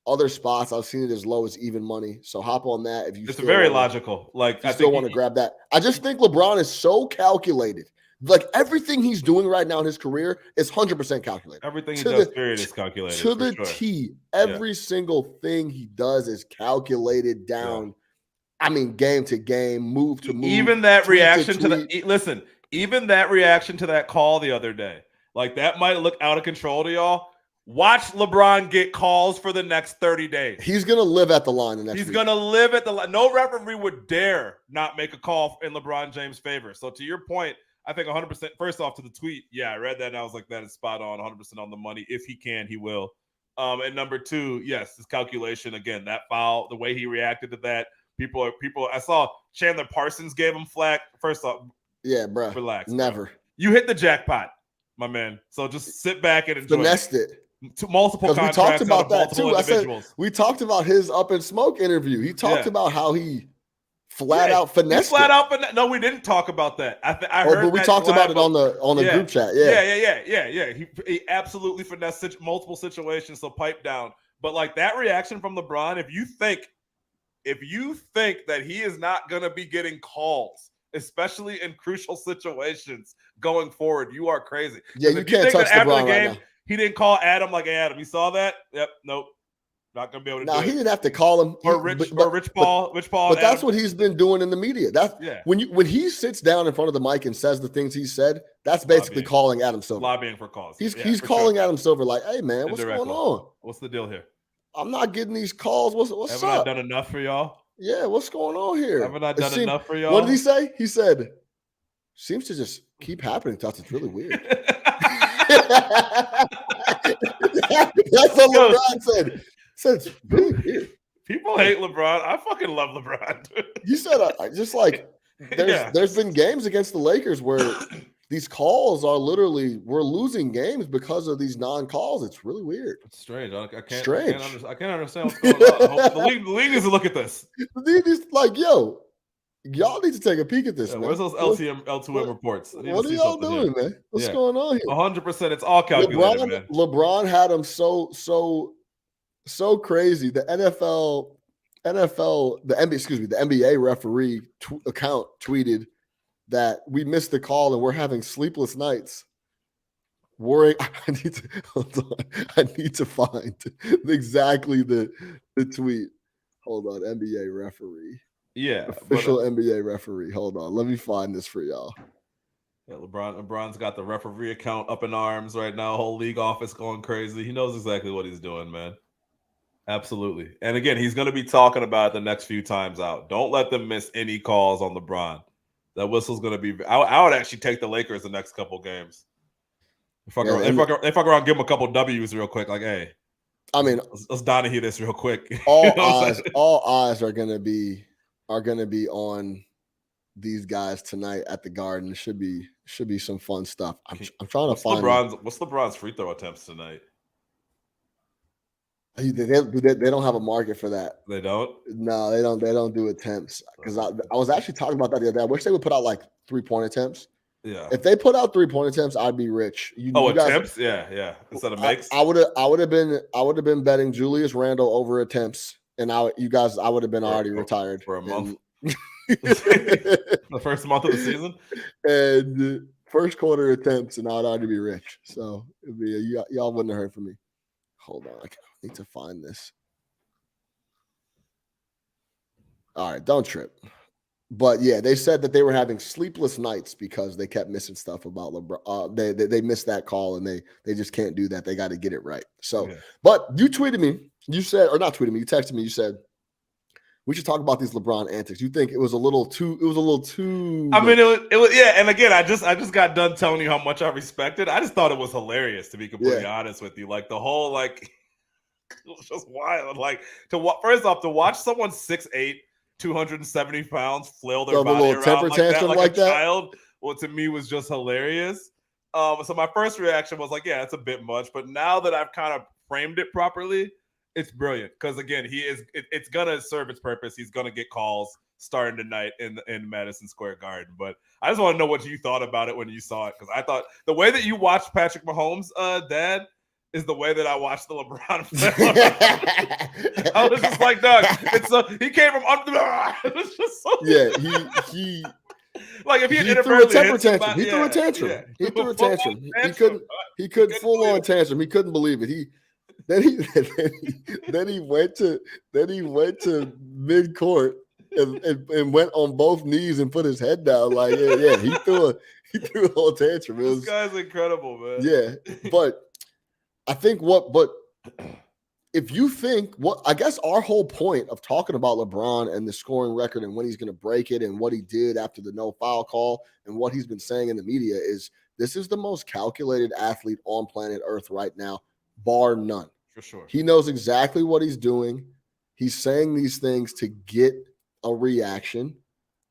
Other spots, I've seen it as low as even money. So hop on that if you. It's very logical. Like I still want to grab that. I just think LeBron is so calculated. Like everything he's doing right now in his career is 100% calculated. Everything he does, period, is calculated. To the T. Every single thing he does is calculated down. Yeah. I mean, game to game, move to move. Even that reaction even that reaction to that call the other day, like that might look out of control to y'all. Watch LeBron get calls for the next 30 days. He's going to live at the line the next week. He's going to live at the line. No referee would dare not make a call in LeBron James' favor. So to your point, I think 100%. First off, to the tweet, yeah, I read that and I was like, that is spot on, 100% on the money. If he can, he will. And number two, yes, his calculation again. That foul, the way he reacted to that. People. I saw Chandler Parsons gave him flack. First off, yeah, bro, relax. Never. Bro. You hit the jackpot, my man. So just sit back and enjoy. Finessed it. To multiple contracts. We talked about that too. We talked about his Up in Smoke interview. He talked about how he flat out finessed. No, we didn't talk about that. I heard. But we talked about it on the group chat. Yeah. He absolutely finessed multiple situations. So pipe down. But like that reaction from LeBron, if you think that he is not going to be getting calls, especially in crucial situations going forward, you are crazy. Yeah, you can't touch LeBron right now. He didn't call Adam like, hey, Adam, you saw that? Yep, nope. Not going to be able to do it. No, he didn't have to call him. Rich Paul. But that's what he's been doing in the media. When he sits down in front of the mic and says the things he said, that's basically calling Adam Silver. Lobbying for calls. He's calling Adam Silver like, hey, man, what's going on? What's the deal here? I'm not getting these calls. What's Haven't up? I done enough for y'all? Yeah, what's going on here? Haven't I done enough for y'all? What did he say? He said, seems to just keep happening to us. It's really weird. That's what LeBron said. He said it's really weird. People hate LeBron. I fucking love LeBron. You said just like there's been games against the Lakers where these calls are literally we're losing games because of these non-calls. It's really weird. It's strange. I can't understand what's going on. The league needs to look at this. The league is like, yo, y'all need to take a peek at this. Man. Where's those L2M reports? What are y'all doing, man? What's going on here? 100%. It's all calculated, man. LeBron had him so crazy. The the NBA referee account tweeted that we missed the call and we're having sleepless nights. Worrying. I need to find exactly the tweet. Hold on, NBA referee. Yeah, official NBA referee. Hold on, let me find this for y'all. Yeah, LeBron's got the referee account up in arms right now. Whole league office going crazy. He knows exactly what he's doing, man. Absolutely. And again, he's going to be talking about it the next few times out. Don't let them miss any calls on LeBron. That whistle's going to be. I would actually take the Lakers the next couple games. They fuck around, give them a couple W's real quick. Like, hey, I mean, let's Donahue this real quick. All eyes are going to be on these guys tonight at the Garden. It should be some fun stuff. I'm trying to find what's LeBron's free throw attempts tonight. They don't have a market for that. They don't? No, they don't do attempts. Because I was actually talking about that the other day. I wish they would put out like 3-point attempts. Yeah. If they put out 3-point attempts, I'd be rich. You guys, attempts? Yeah. Instead of makes. I would have been betting Julius Randle over attempts, and I would have been already retired for a month. And, The first month of the season. And first quarter attempts, and I'd already be rich. So it'd be y'all wouldn't have heard from me. Hold on, I need to find this. All right, don't trip. But yeah, they said that they were having sleepless nights because they kept missing stuff about LeBron. They missed that call, and they just can't do that. They got to get it right. So, But you tweeted me. You said, or not tweeted me. You texted me. You said we should talk about these LeBron antics. You think it was a little too? I mean, it was yeah. And again, I just got done telling you how much I respect it. I just thought it was hilarious, to be completely honest with you. Like the whole it was just wild. Like first off, to watch someone 6'8", 270 pounds flail their body little around temper tantrum like that. Child, well, to me was just hilarious. So my first reaction was like, yeah, it's a bit much. But now that I've kind of framed it properly, it's brilliant because again, it's gonna serve its purpose. He's gonna get calls starting tonight in Madison Square Garden. But I just want to know what you thought about it when you saw it, because I thought the way that you watched Patrick Mahomes, Dad, is the way that I watched the LeBron. I was just like, Doug, he came from under the. It's just so he. Like if he threw a temper tantrum. He threw a tantrum. He threw a tantrum. He couldn't full on tantrum. He couldn't believe it. Then he went to mid court and went on both knees and put his head down. Like he threw a whole tantrum. This guy's incredible, man. Yeah, but I think if you think I guess our whole point of talking about LeBron and the scoring record and when he's going to break it and what he did after the no foul call and what he's been saying in the media is this is the most calculated athlete on planet Earth right now, bar none. For sure. He knows exactly what he's doing. He's saying these things to get a reaction,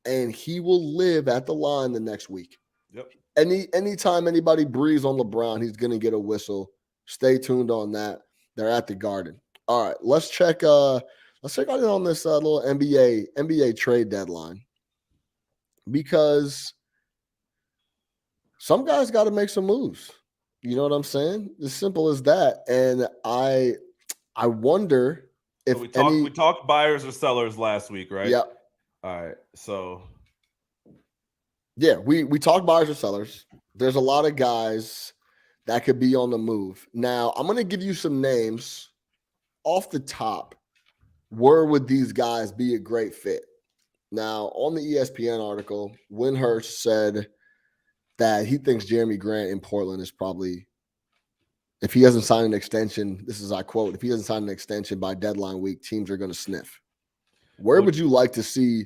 and he will live at the line the next week. Yep. Anytime anybody breathes on LeBron, he's going to get a whistle. Stay tuned on that. They're at the Garden. All right, let's check out on this little NBA trade deadline, because some guys got to make some moves. You know what I'm saying? As simple as that. And I wonder if we talked buyers or sellers last week, right? Yeah. All right. So yeah, we talked buyers or sellers. There's a lot of guys that could be on the move. Now, I'm going to give you some names off the top. Where would these guys be a great fit? Now, on the ESPN article, Windhurst said that he thinks Jeremy Grant in Portland is probably, if he doesn't sign an extension, this is I quote, if he doesn't sign an extension by deadline week, teams are going to sniff. Where would you like to see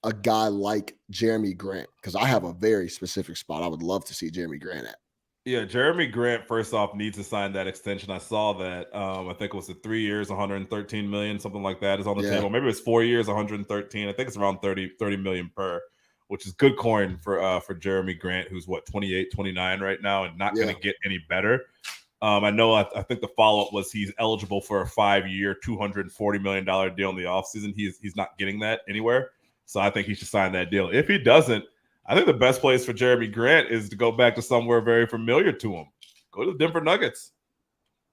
a guy like Jeremy Grant? Because I have a very specific spot I would love to see Jeremy Grant at. Yeah, Jeremy Grant, first off, needs to sign that extension. I saw that. I think it was 3 years, 113 million, something like that is on the table. Maybe it was 4 years, 113. I think it's around 30 million per, which is good coin for Jeremy Grant, who's 28, 29 right now and not going to get any better. I know I think the follow-up was he's eligible for a 5-year, $240 million deal in the offseason. He's not getting that anywhere. So I think he should sign that deal. If he doesn't, I think the best place for Jeremy Grant is to go back to somewhere very familiar to him. Go to the Denver Nuggets.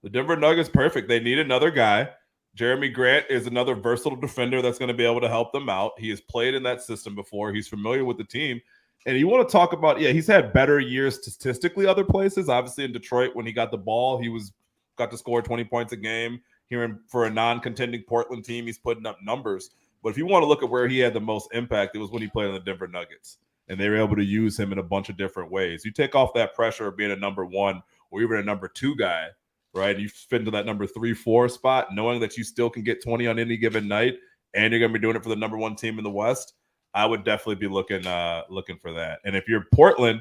The Denver Nuggets, perfect. They need another guy. Jeremy Grant is another versatile defender that's going to be able to help them out. He has played in that system before. He's familiar with the team. And you want to talk about, he's had better years statistically other places. Obviously in Detroit, when he got the ball, got to score 20 points a game. Here for a non-contending Portland team, he's putting up numbers. But if you want to look at where he had the most impact, it was when he played in the Denver Nuggets. And they were able to use him in a bunch of different ways. You take off that pressure of being a number 1 or even a number 2 guy, right? You fit into that number 3, 4 spot, knowing that you still can get 20 on any given night, and you're going to be doing it for the number 1 team in the West. I would definitely be looking for that. And if you're Portland,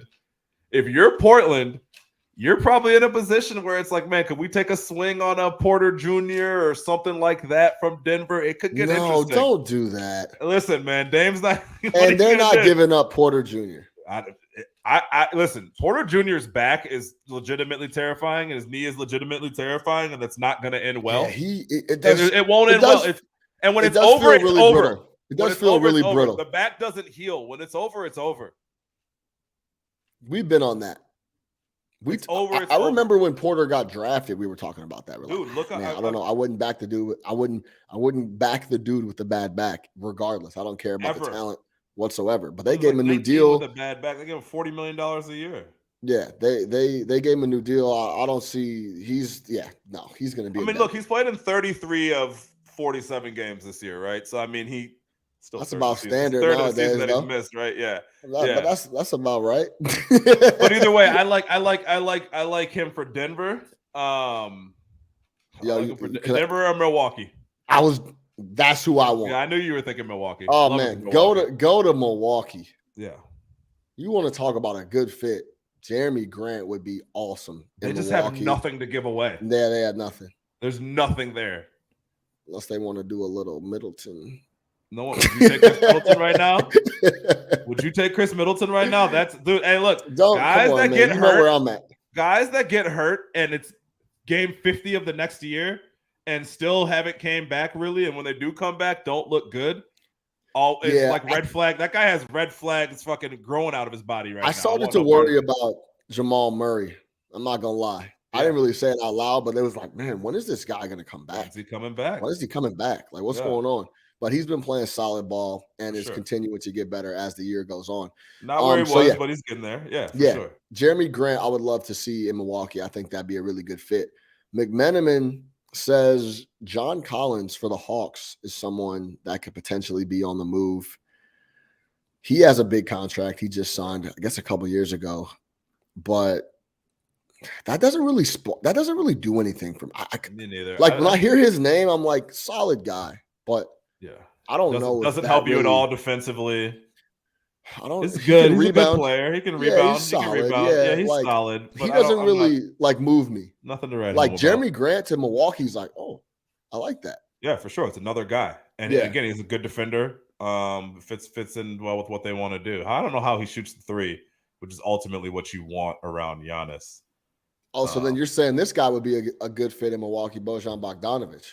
you're probably in a position where it's like, man, could we take a swing on a Porter Jr. or something like that from Denver? It could get interesting. No, don't do that. Listen, man, Dame's not. And they're not giving up Porter Jr. I listen. Porter Jr.'s back is legitimately terrifying, and his knee is legitimately terrifying, and that's not going to end well. Yeah, it won't end well. And when it's over, it's really over. Brittle. It does feel really brittle. The back doesn't heal. When it's over, it's over. We've been on that. It's over. I remember when Porter got drafted, we were talking about that. We're Dude, like, look, man, I don't know. I wouldn't back the dude. I wouldn't back the dude with the bad back, regardless. I don't care about the talent whatsoever. But they gave him a new deal with a bad back. They gave him $40 million a year. Yeah, they gave him a new deal. I don't see he's going to be. I mean, look, he's played in 33 of 47 games this year, right? So I mean, he still that's about standard third nowadays, of the season that though. he's missed, right? Yeah, But that's about right. But either way, I like him for Denver. Denver or Milwaukee. That's who I want. Yeah, I knew you were thinking Milwaukee. Oh man, go to Milwaukee. Yeah, you want to talk about a good fit? Jeremy Grant would be awesome. They just have nothing to give away. Yeah, they had nothing. There's nothing there. Unless they want to do a little Middleton. No one. Would you take Chris Middleton right now? Would you take Chris Middleton right now? That's dude. Hey, look, guys that get hurt. Where I'm at. Guys that get hurt, and it's game 50 of the next year, and still haven't came back really. And when they do come back, don't look good. It's like red flag. That guy has red flags fucking growing out of his body right now. I started to worry about Jamal Murray. I'm not gonna lie. Yeah. I didn't really say it out loud, but it was like, man, when is this guy gonna come back? When is he coming back? When is he coming back? Like, what's going on? But he's been playing solid ball and is continuing to get better as the year goes on. Not where he was, but he's getting there. Yeah, for sure. Jeremy Grant, I would love to see in Milwaukee. I think that'd be a really good fit. McMenamin says John Collins for the Hawks is someone that could potentially be on the move. He has a big contract. He just signed, I guess, a couple years ago, but that doesn't really do anything for me. Me neither. Like when I hear his name, I'm like, solid guy, but I don't know. Doesn't help you at all defensively. I don't. It's good. He's a good player. He can rebound. He's solid. He can rebound. Yeah, he's solid. He doesn't really move me. Nothing to write. Like Jeremy Grant to Milwaukee's like, oh, I like that. Yeah, for sure. It's another guy, and again, he's a good defender. Fits in well with what they want to do. I don't know how he shoots the three, which is ultimately what you want around Giannis. Oh, so then you're saying this guy would be a good fit in Milwaukee, Bojan Bogdanović.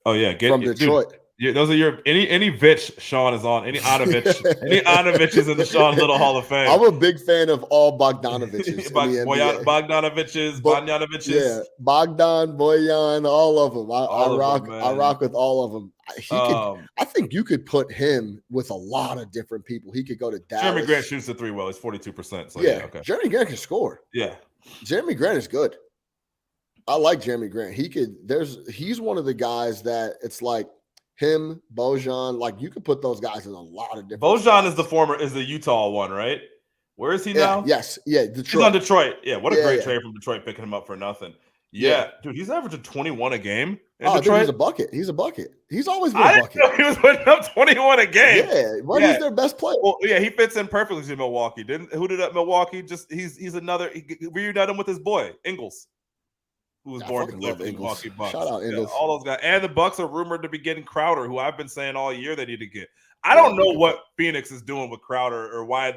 Oh yeah, from Detroit. Dude, yeah, those are your any Vitch Sean is on. Any Anovich is in the Sean Little Hall of Fame. I'm a big fan of all Bogdanoviches. Bogdanoviches, Bogdanoviches. Yeah, Bogdan, Bojan, all of them. I rock with all of them. I think you could put him with a lot of different people. He could go to Dallas. Jeremy Grant shoots the three well. He's 42%. So okay. Jeremy Grant can score. Yeah. Jeremy Grant is good. I like Jeremy Grant. He's one of the guys that it's like him, Bojan, like you could put those guys in a lot of different Bojan spots. is the Utah one, right? Where is he now? Yes. Yeah. Detroit. He's on Detroit. Yeah. What a great trade from Detroit picking him up for nothing. Yeah. Dude, he's averaging 21 a game. Detroit. Dude, he's a bucket. He's always been a bucket. Didn't know he was putting up 21 a game. Yeah. He's their best player. Well, yeah, he fits in perfectly to Milwaukee. Who did up Milwaukee? He's another reunited him with his boy, Ingles. Who was born to play for the Milwaukee Bucks. Shout out Ingles. All those guys. And the Bucks are rumored to be getting Crowder, who I've been saying all year they need to get. I don't know what Phoenix is doing with Crowder or why,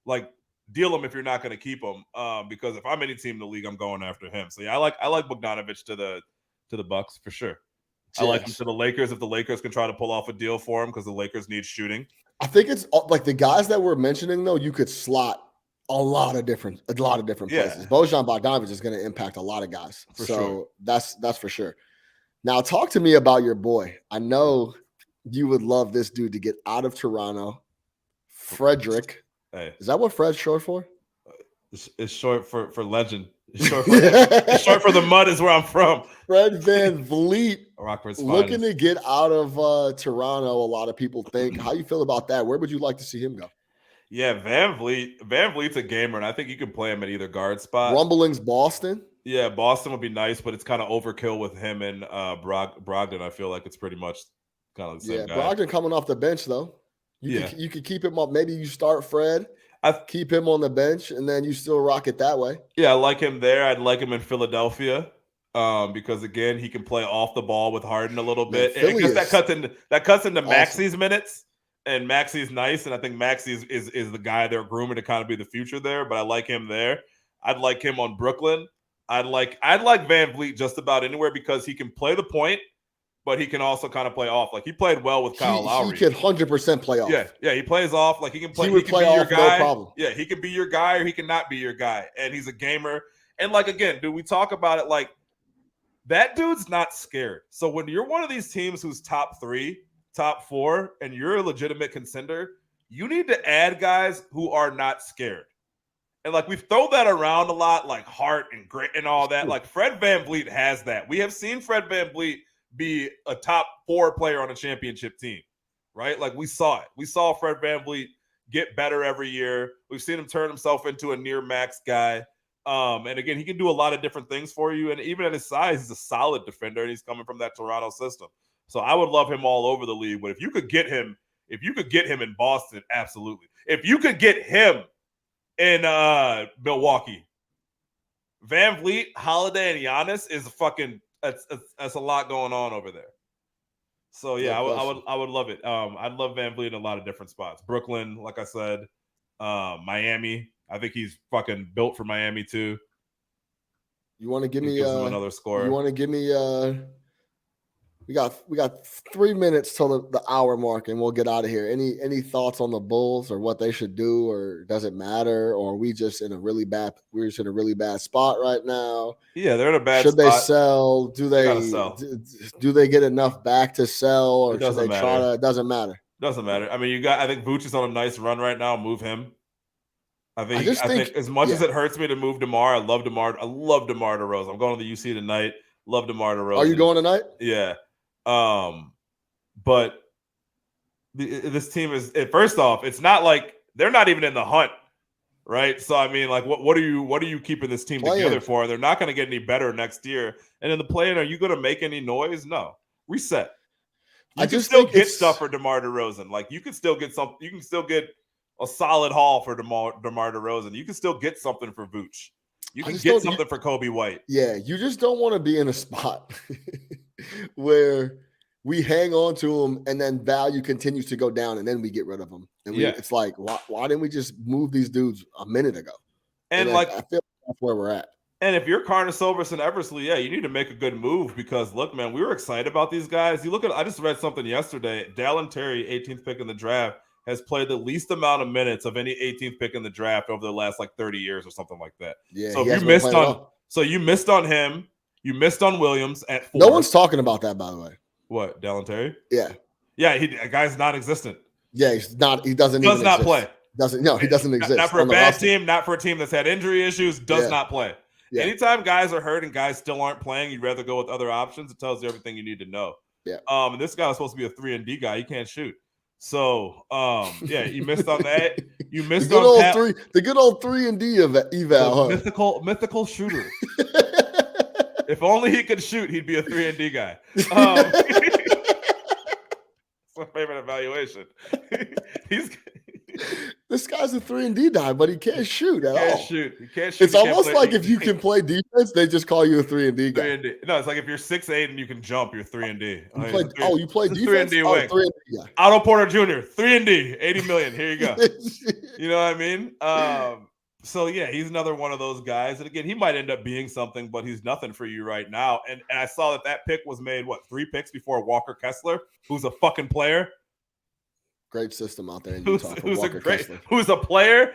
like, deal him if you're not going to keep him. Because if I'm any team in the league, I'm going after him. So yeah, I like Bogdanović to the Bucks for sure. Yes. I like him to the Lakers if the Lakers can try to pull off a deal for him because the Lakers need shooting. I think it's like the guys that we're mentioning though, you could slot a lot of different places. Bojan Bogdanović is going to impact a lot of guys. That's for sure. Now talk to me about your boy. I know you would love this dude to get out of Toronto. Frederick. Hey. Is that what Fred's short for? It's short for legend. It's short for the mud is where I'm from. Fred VanVleet Rockford's looking to get out of Toronto, a lot of people think. How you feel about that? Where would you like to see him go? Yeah, VanVleet's a gamer, and I think you can play him at either guard spot. Rumblings Boston? Yeah, Boston would be nice, but it's kind of overkill with him and Brogdon. I feel like it's pretty much kind of the same guy. Brogdon coming off the bench, though. You could keep him up. Maybe you start Fred, keep him on the bench, and then you still rock it that way. Yeah, I like him there. I'd like him in Philadelphia because, again, he can play off the ball with Harden a little bit. Because that cuts into Maxi's minutes. And Maxi's nice, and I think Maxi is the guy they're grooming to kind of be the future there. But I like him there. I'd like him on Brooklyn. I'd like VanVleet just about anywhere because he can play the point, but he can also kind of play off. Like he played well with Kyle Lowry. He can 100% play off. Yeah, he plays off. Like he can play. He would play off, no problem. Yeah, he can be your guy or he can not be your guy, and he's a gamer. And like again, dude, we talk about it like that dude's not scared. So when you're one of these teams who's top 3, top 4, and you're a legitimate contender, you need to add guys who are not scared. And like we've thrown that around a lot, like heart and grit and all that. Like Fred VanVleet has that. We have seen Fred VanVleet be a top 4 player on a championship team, right? Like we saw it. We saw Fred VanVleet get better every year. We've seen him turn himself into a near max guy. And again, he can do a lot of different things for you. And even at his size, he's a solid defender, and he's coming from that Toronto system. So I would love him all over the league. But if you could get him in Boston, absolutely. If you could get him in Milwaukee, VanVleet, Holiday, and Giannis is fucking that's a lot going on over there. So yeah, I would love it. I'd love VanVleet in a lot of different spots. Brooklyn, like I said, Miami. I think he's fucking built for Miami too. You want to give me another score? You want to give me we got 3 minutes till the hour mark, and we'll get out of here. Any thoughts on the Bulls or what they should do, or does it matter, or are we just in a really bad spot right now? Yeah, they're in a bad spot. Should they sell? Do they get enough back to sell, or should they try to? It doesn't matter. Doesn't matter. I mean, I think Vooch is on a nice run right now. Move him. I think as much as it hurts me to move DeMar, I love DeMar DeRozan. I'm going to the UC tonight. Love DeMar DeRozan. Are you going tonight? Yeah. But this team is, first off, it's not like they're not even in the hunt, right? So I mean, like, what are you keeping this team together for? They're not going to get any better next year. And in the play-in, are you going to make any noise? No. Reset. You can still get stuff for DeMar DeRozan. Like you can still get some. You can still get a solid haul for DeMar DeRozan. You can still get something for Vooch. You can get something for Kobe White. Yeah, you just don't want to be in a spot where we hang on to him and then value continues to go down and then we get rid of them. And it's like, why didn't we just move these dudes a minute ago? And like, I feel like that's where we're at. And if you're Karnisovas and Eversley, you need to make a good move because, look, man, we were excited about these guys. You look at, I just read something yesterday. Dallin Terry, 18th pick in the draft, has played the least amount of minutes of any 18th pick in the draft over the last like 30 years or something like that. Yeah. So if you missed on him, you missed on Williams at 4. No one's talking about that, by the way. What, Dallin Terry? Yeah. Yeah, a guy's non-existent. Yeah, he's not. He does not play. He doesn't exist. Not for a bad team, not for a team that's had injury issues, does not play. Yeah. Anytime guys are hurt and guys still aren't playing, you'd rather go with other options. It tells you everything you need to know. Yeah. And this guy was supposed to be a 3-and-D guy. He can't shoot. So, you missed on that. You missed the good old 3-and-D eval. Mythical shooter. If only he could shoot, he'd be a 3-and-D guy. It's my favorite evaluation. This guy's a 3-and-D guy, but he can't shoot at all. He can't shoot. It's almost like if you can play defense, they just call you a 3-and-D guy. 3-and-D. No, it's like if you're 6'8" and you can jump, you're 3-and-D. You play defense? 3-and-D wing. 3-and-D guy. Otto Porter Jr., 3-and-D, $80 million. Here you go. You know what I mean? So yeah, he's another one of those guys. And again, he might end up being something, but he's nothing for you right now. And I saw that pick was made, 3 picks before Walker Kessler, who's a fucking player. Great system out there in Utah. Who's a player?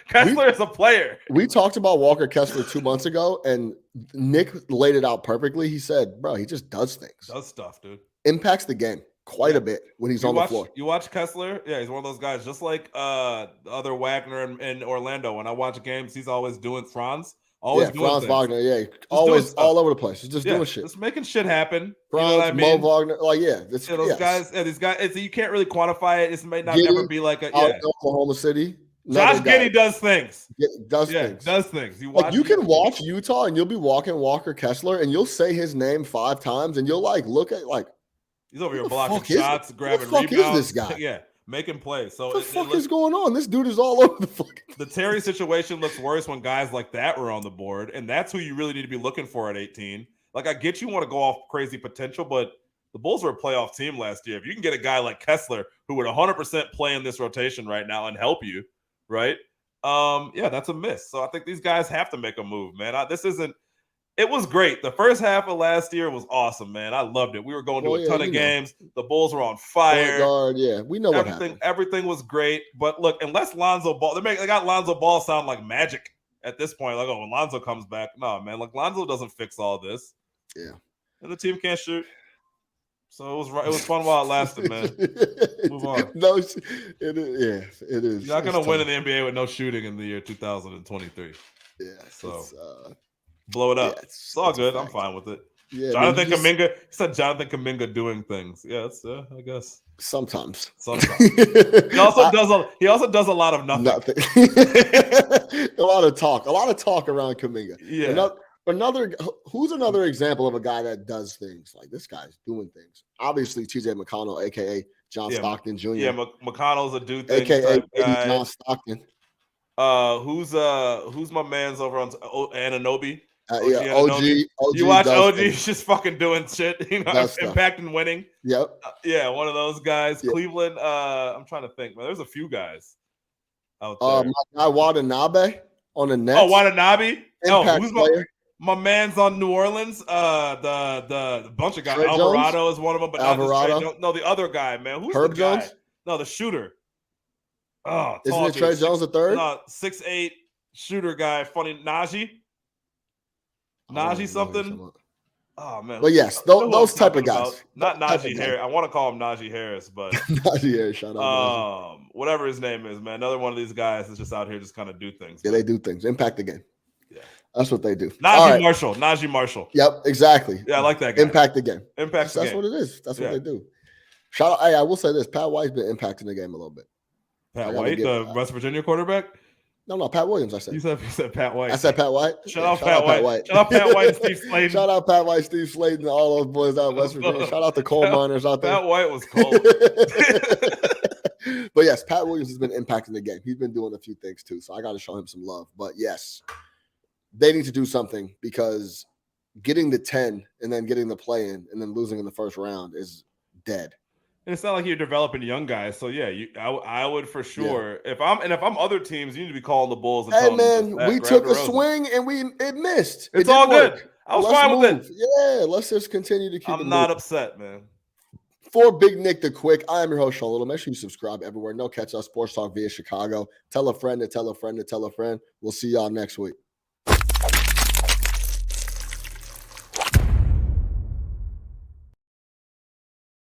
Kessler is a player. We talked about Walker Kessler 2 months ago, and Nick laid it out perfectly. He said, bro, he just does things. Does stuff, dude. Impacts the game quite a bit when he's on the floor. You watch Kessler? Yeah, he's one of those guys, just like the other Wagner in Orlando. When I watch games, he's always doing Franz. Always doing Franz Wagner, always all over the place. He's just doing shit. Just making shit happen. Franz, you know what I mean? Mo Wagner, these guys, you can't really quantify it. It may not ever be like a Oklahoma City. Josh Giddey does things. Does things. You can watch Utah and you'll be walking Walker Kessler and you'll say his name 5 times and you'll look at he's over here blocking shots, grabbing rebounds. What the fuck is this guy? Yeah. Making plays. So what the fuck is going on? This dude is all over the fucking. The Terry situation looks worse when guys like that were on the board, and that's who you really need to be looking for at 18. Like, I get you want to go off crazy potential, but the Bulls were a playoff team last year. If you can get a guy like Kessler who would 100% play in this rotation right now and help you, right? That's a miss. So I think these guys have to make a move, man. It was great. The first half of last year was awesome, man. I loved it. We were going to a ton of games. The Bulls were on fire. Point guard, yeah, we know what happened. Everything was great. But look, unless Lonzo Ball, they got Lonzo Ball sound like magic at this point. Like, oh, when Lonzo comes back, no, man. Like Lonzo doesn't fix all this. Yeah, and the team can't shoot. So it was fun while it lasted, man. Move on. No, it is. It is. You're not gonna win in the NBA with no shooting in the year 2023. Yeah. So blow it up. Yeah, it's all good. I'm fine with it. Yeah. Jonathan Kuminga. He said Jonathan Kuminga doing things. Yeah, it's I guess. Sometimes. He also does a lot of nothing. A lot of talk. A lot of talk around Kuminga. Yeah. Who's another example of a guy that does things? Like this guy's doing things. Obviously, TJ McConnell, aka John Stockton Jr. Yeah, McConnell's a do things aka guy. John Stockton. Who's my man's over on Anunoby? OG. You watch OG, he's just fucking doing shit, impact and winning. Yep. One of those guys. Yep. Cleveland. I'm trying to think, man. There's a few guys out there. My guy Watanabe on the Nets. Oh, Watanabe. Impact Who's player. My man's on New Orleans. The bunch of guys. Trey Alvarado Jones? is one of them, but Alvarado? no, the other guy, man. Who's Herb the guy? Jones? No, the shooter. Oh, isn't it Trey Jones the third? No, 6'8" shooter guy. Funny Najee something. Oh man. But yes, those type of guys. Not Najee Harris. I want to call him Najee Harris, but Najee Harris. Shout out. Whatever his name is, man. Another one of these guys is just out here just kind of do things. Yeah, they do things. Impact the game. Yeah. That's what they do. Najee Marshall. Yep, exactly. Yeah, I like that guy. Impact the game. That's what it is. That's what they do. Shout out. Hey, I will say this. Pat White's been impacting the game a little bit. Pat White, the West Virginia quarterback? No, Pat Williams, I said. You said Pat White. I said Pat White. Shout out Pat White. Shout out Pat White and Steve Sladen. Shout out Pat White, Steve Sladen, and all those boys out in West Virginia. Shout out the coal miners out there. Pat White was cold. But yes, Pat Williams has been impacting the game. He's been doing a few things too, so I got to show him some love. But yes, they need to do something because getting the 10 and then getting the play-in and then losing in the first round is dead. And it's not like you're developing young guys, so yeah, I would for sure. Yeah. If I'm other teams, you need to be calling the Bulls. And hey man, we took a swing and it missed. It's all good. I was fine with it. Yeah, let's just continue to keep. I'm not upset, man. For Big Nick the Quick, I am your host, Sean Little. Make sure you subscribe everywhere. No Catch Us Sports Talk via Chicago. Tell a friend to tell a friend to tell a friend. We'll see y'all next week.